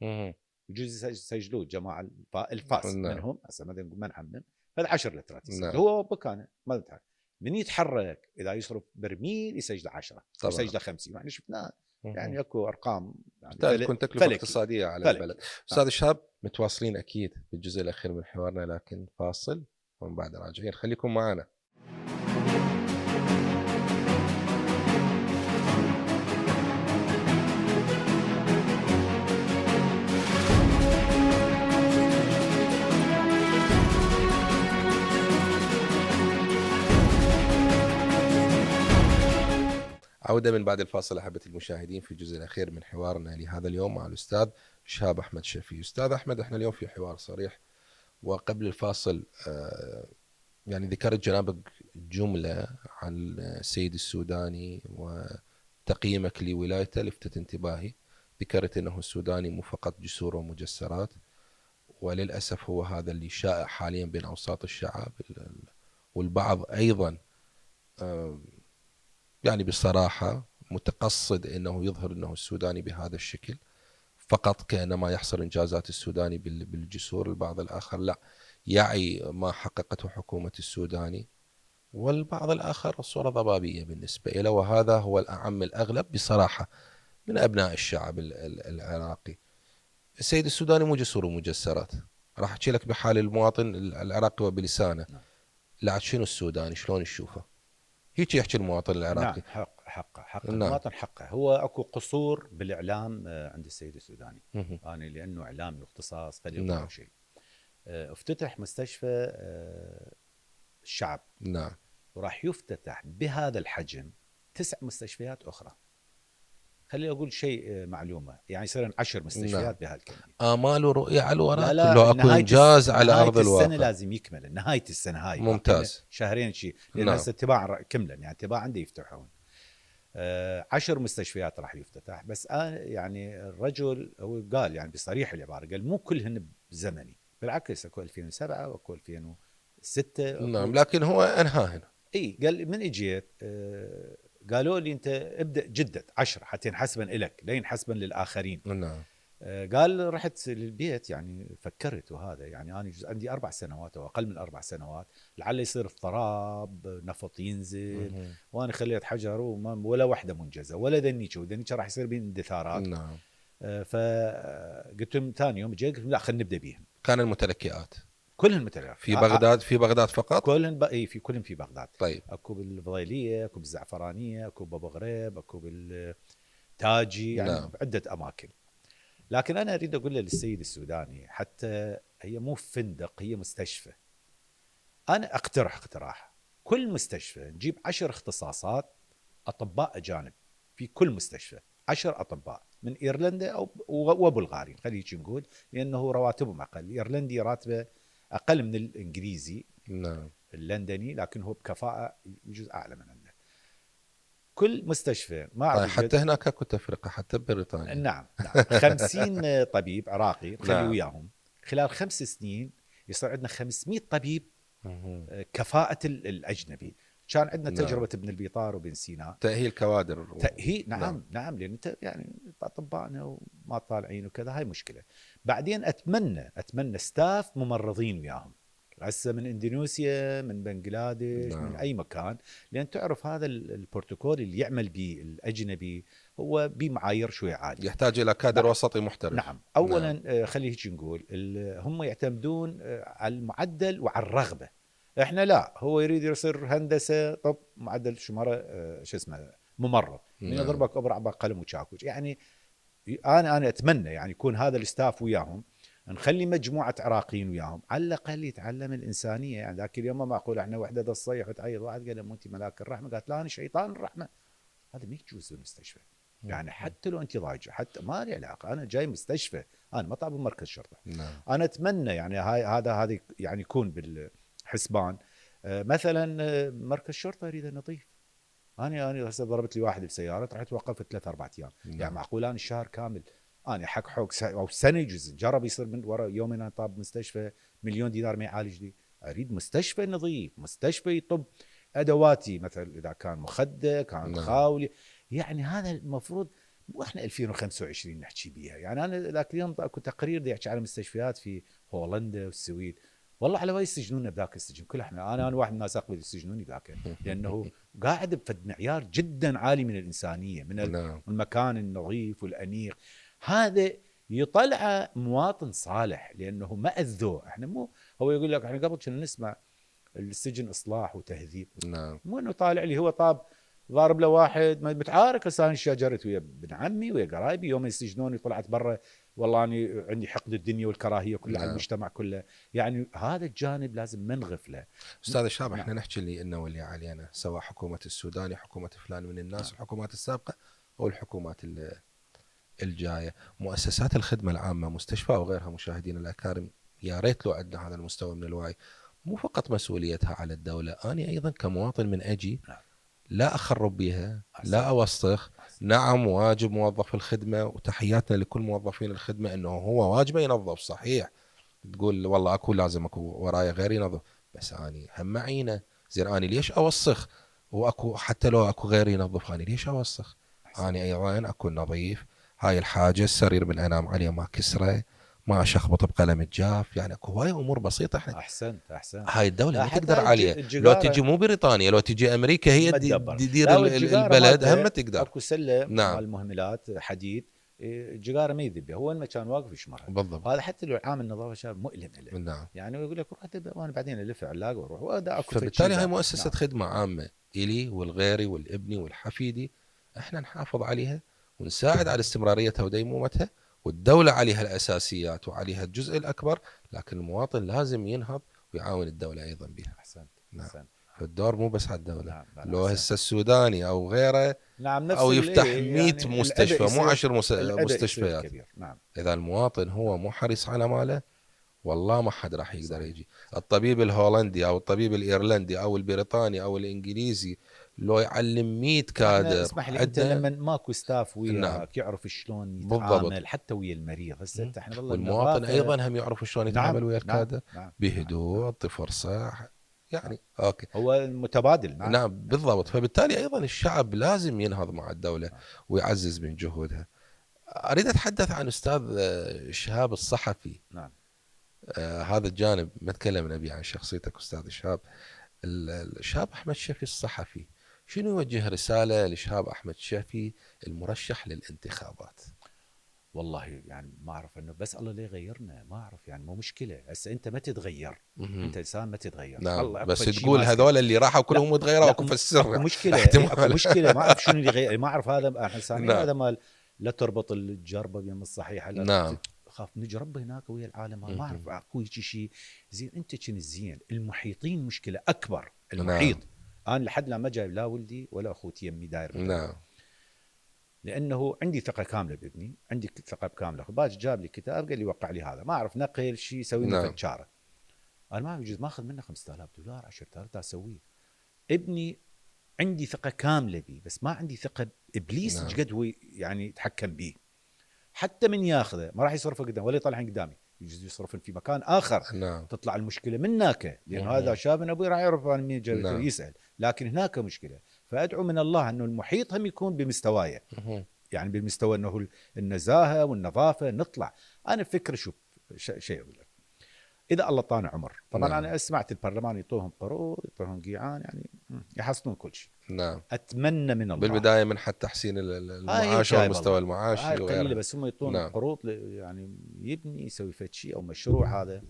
يجوز يسجلوه الجماعه الفاس منهم هسه ما نقول ما نعمم، هذا 10 لترات هو بكانه ما نتحرك. من يتحرك اذا يصرف برميل يسجل 10 يسجل 50 يعني شفناه يعني اكو ارقام يعني تكون تكلفه اقتصاديه على البلد. استاذ شهاب متواصلين اكيد في الجزء الاخير من حوارنا، لكن فاصل ومن بعد راجعين، خليكم معنا. عودة من بعد الفاصل أحبتي المشاهدين في الجزء الأخير من حوارنا لهذا اليوم مع الأستاذ شهاب أحمد شفي. أستاذ أحمد، إحنا اليوم في حوار صريح، وقبل الفاصل يعني ذكرت جنابك جملة عن السيد السوداني وتقييمك لولايته لفتت انتباهي. ذكرت أنه السوداني مو فقط جسور ومجسرات، وللأسف هو هذا اللي شائع حاليا بين أوساط الشعب، والبعض أيضا يعني بصراحة متقصد أنه يظهر أنه السوداني بهذا الشكل فقط كأنما يحصر إنجازات السوداني بالجسور. البعض الآخر لا، يعي ما حققته حكومة السوداني، والبعض الآخر الصورة ضبابية بالنسبة له، وهذا هو الأعم الأغلب بصراحة من أبناء الشعب العراقي. السيد السوداني مو جسور ومجسرات، راح أحكي لك بحال المواطن العراقي وبلسانه. لا شنو السوداني شلون تشوفه؟ هيك يحكي المواطن العراقي. نعم، حق المواطن حقه. هو اكو قصور بالاعلام عند السيد السوداني. انا لانه اعلامي واختصاص خليني اقول لك شيء. افتتح مستشفى الشعب، نعم، وراح يفتتح بهذا الحجم 9 مستشفيات اخرى. خليني اقول شيء معلومه، يعني يصير 10 مستشفيات بهالكميه. امال ورؤيه على الوراء كله اكو انجاز على ارض الواقع. السنه لازم يكمل، نهايه السنه هاي ممتاز، شهرين شيء، لان هسه التباع كملا يعني التباع عنده يفتحون 10 مستشفيات راح يفتتح. بس يعني الرجل هو قال يعني بصريح العباره، قال مو كلهن بزمني، بالعكس اكو 2007 واكو 2006 نعم، لكن هو انهاهن. اي قال من اجيت قالوا لي انت ابدا جدد 10 حتى ينحسبن لك لا ينحسبن للاخرين. نعم. قال رحت للبيت يعني فكرت، وهذا يعني انا عندي 4 سنوات او اقل من 4 سنوات، لعل يصير اضطراب نفط ينزل وانا خليت حجر ولا وحده منجزه ولا ذنيك راح يصير بين اندثارات. نعم. فقلت لهم ثاني يوم جيت لا خلينا نبدا بيهم. كان المتلكئات كلهم متلكئات في بغداد، في بغداد فقط. كلهم في كلهم في بغداد. طيب، اكو بالفضيليه، اكو بالزعفرانيه، اكو بابو غريب، اكو بالتاجي، يعني نعم. عده اماكن. لكن أنا أريد أقول للسيد السوداني حتى هي مو فندق، هي مستشفى. أنا أقترح اقتراح، كل مستشفى نجيب 10 اختصاصات أطباء أجانب في كل مستشفى، 10 أطباء من إيرلندا أو وبلغاري، خلينا نقول، لأنه رواتبهم أقل. الإيرلندي راتبه أقل من الإنجليزي، نعم، اللندني، لكن هو بكفاءة يجوز أعلى من عنده. كل مستشفى ما طيب حتى هناك اكو تفرقه حتى بريطانيا. نعم 50 طبيب عراقي نخلي وياهم، خلال 5 سنين يصير عندنا 500 طبيب كفاءة الأجنبي. كان عندنا تجربة ابن البيطار وبن سينا، تأهيل كوادر تأهيل. نعم لأن انت يعني أطبائنا وما طالعين وكذا، هاي مشكلة. بعدين أتمنى ستاف ممرضين وياهم هسه من اندونيسيا، من بنغلاديش، من اي مكان، لان تعرف هذا البروتوكول اللي يعمل به الاجنبي هو بمعايير شوي عاليه، يحتاج الى كادر وسطي محترف. نعم اولا خليه هيك نقول، هم يعتمدون على المعدل وعلى الرغبه. احنا لا، هو يريد يصير هندسه، طب معدل شو مره شو اسمه ممرض، من يضربك ابرع بقلم وشاكوش، يعني انا اتمنى يعني يكون هذا الستاف وياهم، نخلي مجموعه عراقيين وياهم على الاقل يتعلم الانسانيه. يعني ذاك اليوم ما اقول احنا وحده تصيح وتعيط، واحد قال مو انت ملاك الرحمه، قالت لا انا شيطان الرحمه. هذا ما يجوز بالمستشفى. يعني حتى لو انت ضايجه، حتى ما لي علاقه، انا جاي مستشفى، انا ما طالب مركز شرطه. نعم. انا اتمنى يعني هذا يعني يكون بالحسبان. مثلا مركز شرطه اريده نظيف. انا هسه ضربت لي واحد بسياره، رحت وقفت 3-4 ايام. نعم. يعني معقول انا الشهر كامل انا حق حوق او سنه يجوز جرب يصير من ورا يومين انا طاب مستشفى مليون دينار ما يعالج لي. اريد مستشفى نظيف، مستشفى يطب ادواتي، مثلا اذا كان مخده كان نعم. خاولي. يعني هذا المفروض، واحنا 2025 نحكي بيها. يعني انا ذاك اليوم اكو تقرير يحكي على مستشفيات في هولندا والسويد، والله على وين يسجنونا بذاك السجن كل احنا. انا واحد من الناس اقبل يسجنوني ذاك، لانه قاعد بفد معيار جدا عالي من الانسانيه، من نعم. المكان النظيف والانيق. هذا يطلع مواطن صالح، لانه ما اذوه. احنا مو هو يقول لك احنا قبل كنا نسمع السجن اصلاح وتهذيب، نعم. مو انه طالع لي هو طاب ضارب له واحد متعارك. هسه انا شجرت ويا ابن عمي ويا قرايبي، يوم يسجنوني طلعت برا والله اني عندي حقد الدنيا والكراهيه كلها على المجتمع كله. يعني هذا الجانب لازم ما نغفله. استاذ الشاب، احنا نحكي اللي انه واللي علينا، سواء حكومه السوداني، حكومه فلان من الناس، الحكومات السابقه او الحكومات الجايه. مؤسسات الخدمه العامه، مستشفى وغيرها، مشاهدينا الاكارم، يا ريت لو عندنا هذا المستوى من الوعي. مو فقط مسؤوليتها على الدوله، انا ايضا كمواطن من اجي لا اخرب بها، لا اوسخ. نعم، واجب موظف الخدمه، وتحياتنا لكل موظفين الخدمه انه هو واجبه ينظف، صحيح. تقول والله اكو لازم اكو ورايا غير ينظف، بس اني هم معينه. زين اني ليش اوسخ واكو حتى لو اكو غير ينظف؟ اني ليش اوسخ؟ اني ايضا اكون نظيف. هاي الحاجه، السرير من انام عليه ما كسره، ما اشخبط بقلم الجاف. يعني اكو هاي امور بسيطه احنا احسنت. هاي الدوله ما حتى تقدر عليها. لو تجي مو بريطانيا، لو تجي امريكا هي تدير البلد، هم تقدر. اكو سله نعم. مال المهملات حديد، الجيجاره ما يذبها، هو ما كان واقف يشمرها. بالضبط. هذا حتى لو عامل نظافه شاب مؤلم له. نعم. يعني يقول لك روح دبه وانا بعدين الف علاق واروح، وهذا اكو فبالتالي هاي مؤسسه خدمه عامه الي والغيري والابني والحفيدي، احنا نحافظ عليها ونساعد على استمراريتها وديمومتها، والدوله عليها الاساسيات وعليها الجزء الاكبر، لكن المواطن لازم ينهض ويعاون الدوله ايضا بها. احسنت. نعم. احسنت. فالدور مو بس على الدوله. نعم. لو هسه السوداني او غيره، نعم، نفس او يفتح 100 يعني مستشفى مو 10 مستشفيات، كبير. نعم. اذا المواطن هو مو حريص على ماله، والله ما حد راح يقدر يجي. الطبيب الهولندي او الطبيب الايرلندي او البريطاني او الانجليزي لو يعلم 100 كادر، اسمح لي، انت لما ماكو ستاف وياك نعم. يعرف شلون بالضبط. يتعامل حتى ويا المريض. هسه احنا والله والمواطن ايضا هم يعرف شلون يتعامل ويا الكادر. نعم. بهدوء، اعطي فرصه. يعني اوكي، هو متبادل. نعم بالضبط. فبالتالي ايضا الشعب لازم ينهض مع الدوله ويعزز من جهودها. اريد اتحدث عن استاذ شهاب الصحفي. نعم. هذا الجانب ما تكلمنا به عن شخصيتك استاذ شهاب. الشهاب احمد شفي الصحفي، شنو يوجه رساله لشهاب احمد شفي المرشح للانتخابات؟ والله يعني ما اعرف، انه بس الله ليه غيرنا ما اعرف. يعني مو مشكله، هسه انت ما تتغير، انت انسان ما تتغير. نعم. بس تقول هذول اللي راحوا كلهم تغيروا، اكو فسر اكو مشكله. اكو مشكله ما اعرف شنو اللي غير، ما اعرف. هذا احنا سامعين هذا مال لا تربط الجربه بيم الصحيحه، لا نعم. خاف نجرب هناك ويا العالم. ما اعرف اكو شيء زين. انت كنت زين، المحيطين مشكله اكبر. المحيط. نعم. انا لحد لا ما جايب لا ولدي ولا اخوتي يمي داير. نعم. لانه عندي ثقه كامله بابني، عندي ثقه كامله. باج جاب لي كتاب قال لي وقع لي هذا، ما اعرف نقل شيء يسوي لي فتشاره. انا ما يجوز ماخذ منه $5000 $10,000 اسويه. ابني عندي ثقه كامله به، بس ما عندي ثقه بابليس ايش قد هو يعني يتحكم به. حتى من ياخذه ما راح يصرفه قدام ولا يطلعن قدامي، يجوز يصرفن في مكان اخر. نعم. تطلع المشكله من هناك، لانه هذا شاب ابوي راح يعرف انا مين جاي يسال، لكن هناك مشكله. فادعو من الله انه المحيط هم يكون بمستوايه، يعني بالمستوى انه النزاهه والنظافه نطلع. انا فكره شوف شيء اقول لك، اذا الله طانع عمر طبعا. انا سمعت البرلمان يعطوهم قروض، يعطوهم قيعان، يعني يحصلون كل شيء. نعم. اتمنى من الله بالبدايه من حد تحسين المعاش والمستوى المعاشي هاي قليله، بس هم يعطون قروض يعني يبني يسوي فد شيء او مشروع. هذا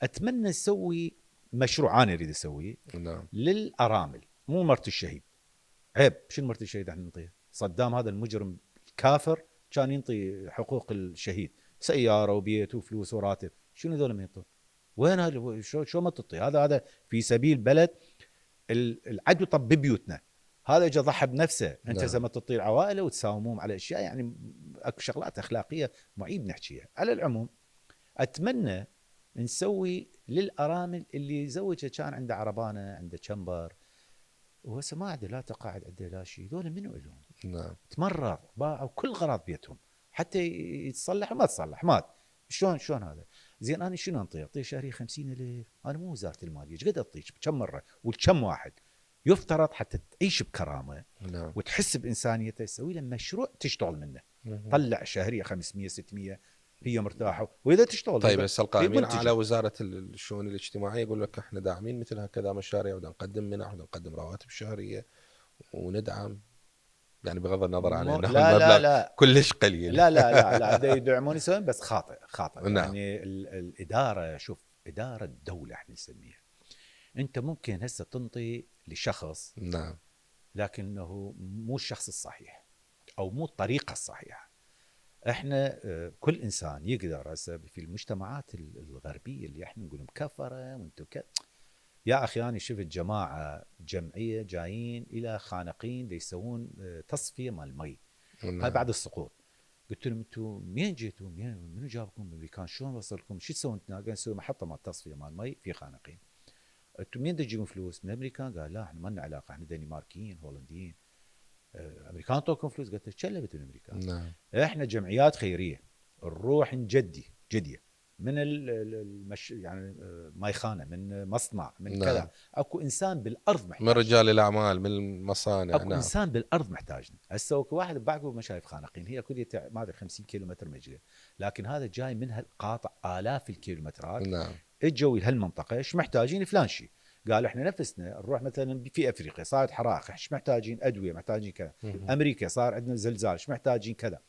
اتمنى نسوي مشروع انا اريد اسويه. نعم. للارامل، مو مرت الشهيد. عيب شنو مرت الشهيد احنا نعطيها؟ صدام هذا المجرم الكافر كان ينطي حقوق الشهيد، سياره وبيت وفلوس وراتب، شنو ذول ما ينطون؟ وين هذا؟ شو ما تعطي؟ هذا في سبيل بلد العدو طب ببيوتنا، هذا اجى ضحى بنفسه. انت نعم. زي تطير عوائله وتساومون على اشياء، يعني اكو شغلات اخلاقيه معيب نحكيها. على العموم اتمنى نسوي للارامل اللي زوجها كان عنده عربانه، عنده شمبر، وهسه ما عنده لا تقاعد، عنده لا شيء، ذولا منو لهم؟ نعم. تمرض، باعوا كل غراض بيتهم حتى يتصلح وما تصلح، مات. شلون هذا؟ زين انا شنو انطيه؟ اعطيه شهري 50,000؟ انا مو وزاره الماليه، ايش قد اعطيك؟ كم مره وكم واحد؟ يفترض حتى تعيش بكرامه نعم. وتحس بانسانيته يسوي له مشروع تشتغل منه، مهم. طلع شهريه 500 600 هي مرتاحه، واذا تشتغل طيب بس القائمين منتجة. على وزاره الشؤون الاجتماعيه يقول لك احنا داعمين مثل هكذا مشاريع، ونقدم منح ونقدم رواتب شهريه وندعم، يعني بغض النظر عن انه لا لا المبلغ لا كلش قليل. لا دا يدعمون يسوون، بس خاطئ نعم. يعني الاداره، شوف اداره الدوله احنا نسميها. انت ممكن هسه تنطي لشخص، نعم. لكنه مو الشخص الصحيح او مو الطريقه الصحيحه. احنا كل انسان يقدر هسه في المجتمعات الغربيه اللي احنا نقول مكفره وانتم يا اخي انا شفت جمعيه جايين الى خانقين يسوون تصفيه مال مي. نعم. هاي بعد السقوط. قلت لهم انتم منين جيتوا؟ منو جابكم من الامريكان؟ شلون وصلكم؟ شو تسوون هناك؟ قال نسوي محطه مال تصفيه مال مي في خانقين. انتم منين تجيبون فلوس؟ من الامريكان؟ قال لا احنا ما لنا علاقه، احنا دنماركيين هولنديين. امريكان تعطوكم فلوس؟ قلت له تشلبت الامريكان. نعم. احنا جمعيات خيريه نروح جديه من يعني مايخانه، من مصنع، من نعم. كذا. اكو انسان بالارض محتاج، من رجال الاعمال، من المصانع. اكو نعم. انسان بالارض محتاجنا. هسه اكو واحد بعقب مشايف خانقين، هي كلها ما ادري 50 كيلومتر مجرى، لكن هذا جاي منها قاطع الاف الكيلومترات. نعم. اجوا لهالمنطقه، ايش محتاجين؟ فلان شيء. قال احنا نفسنا نروح مثلا في افريقيا صارت حرائق، ايش محتاجين؟ ادويه، محتاجين كذا. امريكا صار عندنا زلزال، ايش محتاجين؟ كذا.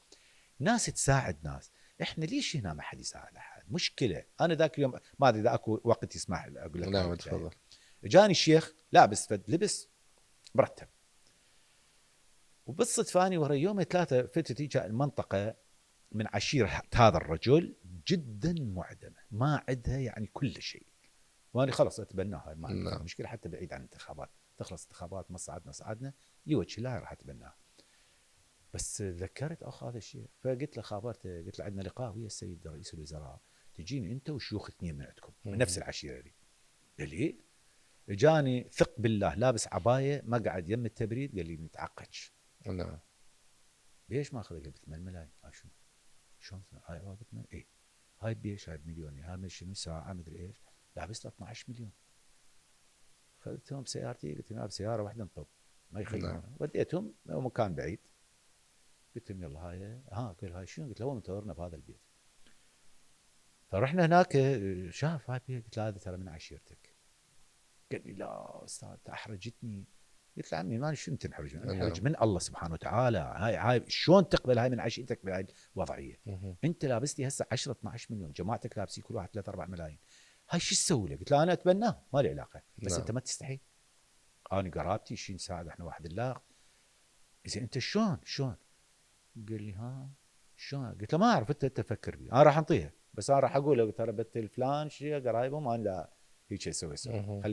ناس تساعد ناس. احنا ليش هنا ما حد يساعد احد؟ مشكله. انا ذاك اليوم ما ادري اذا اكو وقت يسمح اقول لك. نعم تفضل. جاني الشيخ لابس فد لبس مرتب، وبالصدفه اني ورا يومين ثلاثه فتت هيك المنطقه من عشيره هذا الرجل جدا معدمه، ما عندها يعني كل شيء. وانا خلص اتبناها، ما عندي مشكله، حتى بعيد عن الانتخابات، تخلص انتخابات ما صعدنا لوجه الله راح اتبناها. بس ذكرت اخ هذا الشيء، فقلت له خابرته، قلت له عندنا لقاء ويا السيد رئيس الوزراء، تجيني انت وشيوخ اثنين من عندكم من نفس العشيره دي. قال لي جاني ثق بالله لابس عبايه، مقعد يم التبريد، قال لي متعقدش. نعم. ليش ما اخذها؟ قلت 8 ملايين. شنو؟ شلون هاي؟ قلت اي هاي بيش، هاي بمليون، هاي شنو ساعه مدري ايش، لابس له 12 مليون. خذتهم بسيارتي، قلت لهم بسياره واحده نطب ما يخلون. وديتهم مكان بعيد، قلت لهم يلا هاي. قال هاي شنو؟ قلت له هو منتظرنا بهذا البيت. فرحنا هناك، شاف هاي بيت، قلت له هذا ترى من عشيرتك. قال لي لا استاذ احرجتني. قلت له عمي ما شنو تنحرج؟ انا انحرج من الله سبحانه وتعالى. هاي شلون تقبل هاي من عشيرتك بهاي الوضعيه؟ انت لابس لي هسه 10 12 مليون، جماعتك لابسين كل واحد 3 4 ملايين، هاي شو تسوي له؟ قلت له انا اتبناه ما لي علاقه، بس انت ما تستحي. انا قرابتي شي نساعد احنا واحد الله. زين انت شلون؟ قال لي شلون؟ قلت له ما اعرف، انت تفكر بي، انا راح انطيها، بس انا راح اقول له ترى بنت فلان شيء قرايبهم، انا لا هيك يسوي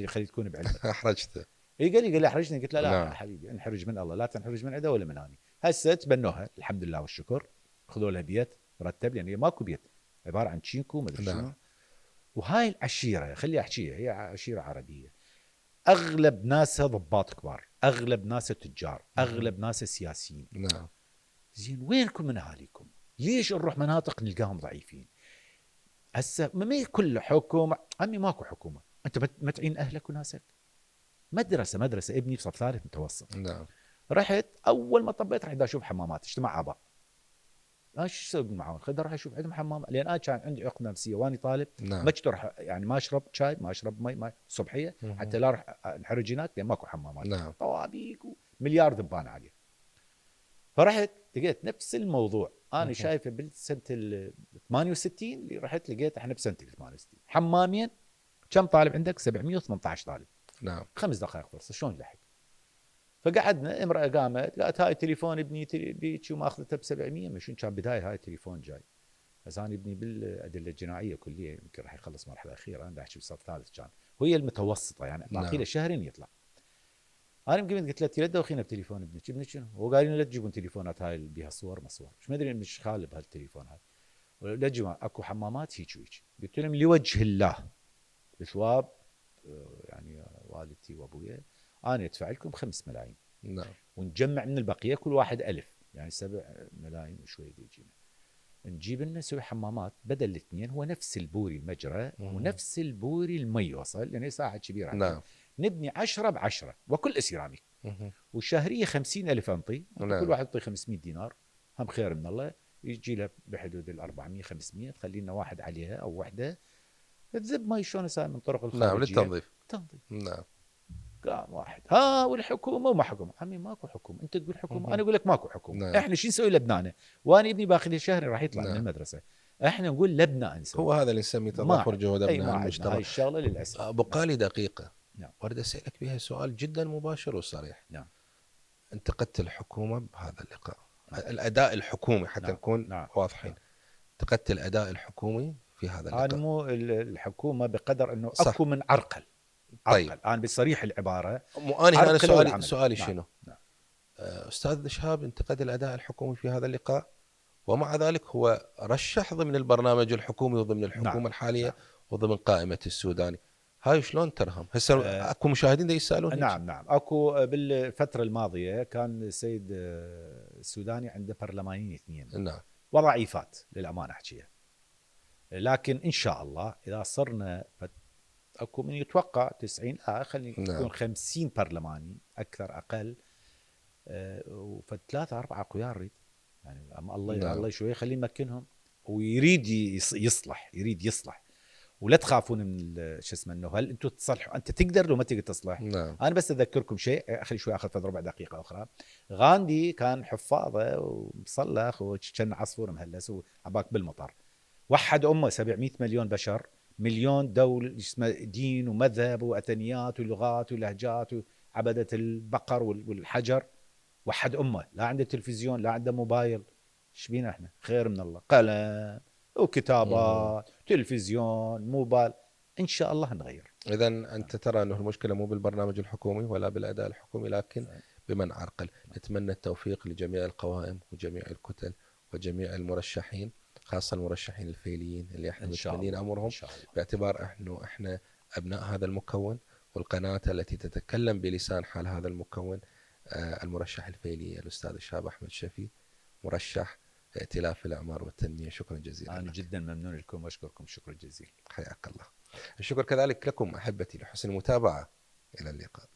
خلي تكون بعلمك. احرجته. قال لي احرجني. قلت له لا حبيبي، انحرج من الله، لا تنحرج من عنده ولا من اني. هسه تبنوها الحمد لله والشكر، خذوا لها بيت مرتب، لان هي ماكو بيت، عباره عن تشينكو ما ادري شنو. وهاي العشيره خليها احكيها، هي عشيره عربيه، اغلب ناسها ضباط كبار، اغلب ناسها تجار، اغلب ناسها سياسيين. نعم. زين وينكم من اهاليكم؟ ليش نروح مناطق نلقاهم ضعيفين؟ هسه ما كل حكومه، عمي ماكو حكومه، انت ما تعين اهلك وناسك. مدرسه ابني بصف ثالث متوسط. نعم. رحت اول ما طبيت رحت اشوف حمامات، اجتماع اباء. ايش اسوي معاهم؟ خذ اروح اشوف عندهم حمام، لان انا كان عندي عقده نفسيه واني طالب. نعم. ما كنت اروح يعني ما اشرب شاي، ما اشرب مي الصبحيه، حتى لا اروح انحرج هناك لان ماكو حمامات. نعم. طوابيق ومليار ذبان عليه. فرحت لقيت نفس الموضوع انا شايفه بالسنه ال 68 اللي رحت لقيت احنا بسنه ال 68 حمامين. كم طالب عندك؟ 718 طالب. نعم. 5 دقائق فرصه، شلون لحق؟ فقعدنا، امراه قالت هاي تليفون ابني بيك وماخذته ب 700. مشان كان بدايه هاي التليفون جاي. بس انا ابني بالادله الجنائيه كليه، يمكن راح يخلص مرحله اخيره، انا احكي بالصف الثالث كان، وهي المتوسطه يعني باقي له شهرين يطلع. انا قمت قلت له لا تدوخينا بتليفون ابنك. ابنك شنو؟ هو قال لي لا تجيبون تليفونات هاي اللي بيها صور ما صور، مش مدري مش خالب هالتليفون هاي. لا جماعه اكو حمامات هيك وهيك. قلت لهم لوجه الله بثواب يعني والدتي وابويا انا ادفع لكم 5 ملايين. نعم. ونجمع من البقيه كل واحد 1000، يعني 7 ملايين وشوي يجينا. نجيب لنا نسوي حمامات بدل الاثنين، هو نفس البوري المجرى ونفس البوري المي يوصل، يعني ساعه كبيره. نعم. نبني 10 ب10 وكل سيراميك. والشهريه 50,000 انطي، كل واحد يعطي 500 دينار، هم خير من الله. يجي له بحدود ال 400 500، تخلي لنا واحد عليها او وحده تذب مي شلون صار من طرق الخارجيه. نعم للتنظيف. تنظيف. نعم. قام واحد ها والحكومه وما حكومه. عمي ماكو حكومه، انت تقول حكومه انا اقول لك ماكو حكومه. نعم. احنا شو نسوي لابنائنا؟ وانا ابني باقي له شهر راح يطلع من المدرسه، احنا نقول لابنائنا نسوي. هو هذا اللي نسميه تضافر جهود ابناء المجتمع. هاي الشغله للاسف. بقى لي دقيقه. نعم. واريد اسالك بها سؤال جدا مباشر وصريح. نعم. انتقدت الحكومه بهذا اللقاء. نعم. الاداء الحكومي حتى نعم. نكون نعم. واضحين. نعم. انتقدت الاداء الحكومي في هذا اللقاء. انا مو الحكومه بقدر انه صح. اكو من عرقل. طيب. انا بصريح العباره. انا سؤالي نعم. شنو؟ نعم. استاذ شهاب انتقد الاداء الحكومي في هذا اللقاء، ومع ذلك هو رشح ضمن البرنامج الحكومي وضمن الحكومه نعم. الحاليه. نعم. وضمن قائمه السوداني. هاي شلون ترهم؟ هسه اكو مشاهدين دا يسالون. نعم. نعم. اكو بالفتره الماضيه كان السيد السوداني عنده برلمانيين 2. نعم. وضعيفات للامانه احكيها. لكن ان شاء الله اذا صرنا اكو من يتوقع 90 خلينا يكون 50 برلماني اكثر اقل، وفثلاثه 4 اقوياء نريد يعني. الله شوي يخليه يمكنهم ويريد يريد يصلح. ولا تخافون من شو اسمه انه هل انتم تصلحوا، انت تقدر لو ما تقدر تصلح. نعم. انا بس اذكركم شيء، خلي شوي اخذ ربع دقيقه اخرى. غاندي كان حفاظه ومصلخ وكان عصفور مهلس وعباك بالمطر. وحد امه 700 مليون بشر، مليون دول اسمه دين ومذهب واثنيات ولغات ولهجات وعبده البقر والحجر. وحد امه، لا عنده تلفزيون لا عنده موبايل. ايش بينا احنا؟ خير من الله، قلم وكتابات تلفزيون موبايل. ان شاء الله نغير. اذا انت ترى انه المشكله مو بالبرنامج الحكومي ولا بالاداء الحكومي، لكن بمن عرقل. نتمنى التوفيق لجميع القوائم وجميع الكتل وجميع المرشحين، خاصه المرشحين الفعليين اللي احنا متمنين امرهم، باعتبار احنا ابناء هذا المكون، والقناه التي تتكلم بلسان حال هذا المكون. المرشح الفعلي الاستاذ شهاب احمد شفي، مرشح ائتلاف الاعمار والتنميه. شكرا جزيلا. انا جدا ممنون لكم واشكركم شكرا جزيلا. حياك الله. الشكر كذلك لكم احبتي لحسن المتابعه. الى اللقاء.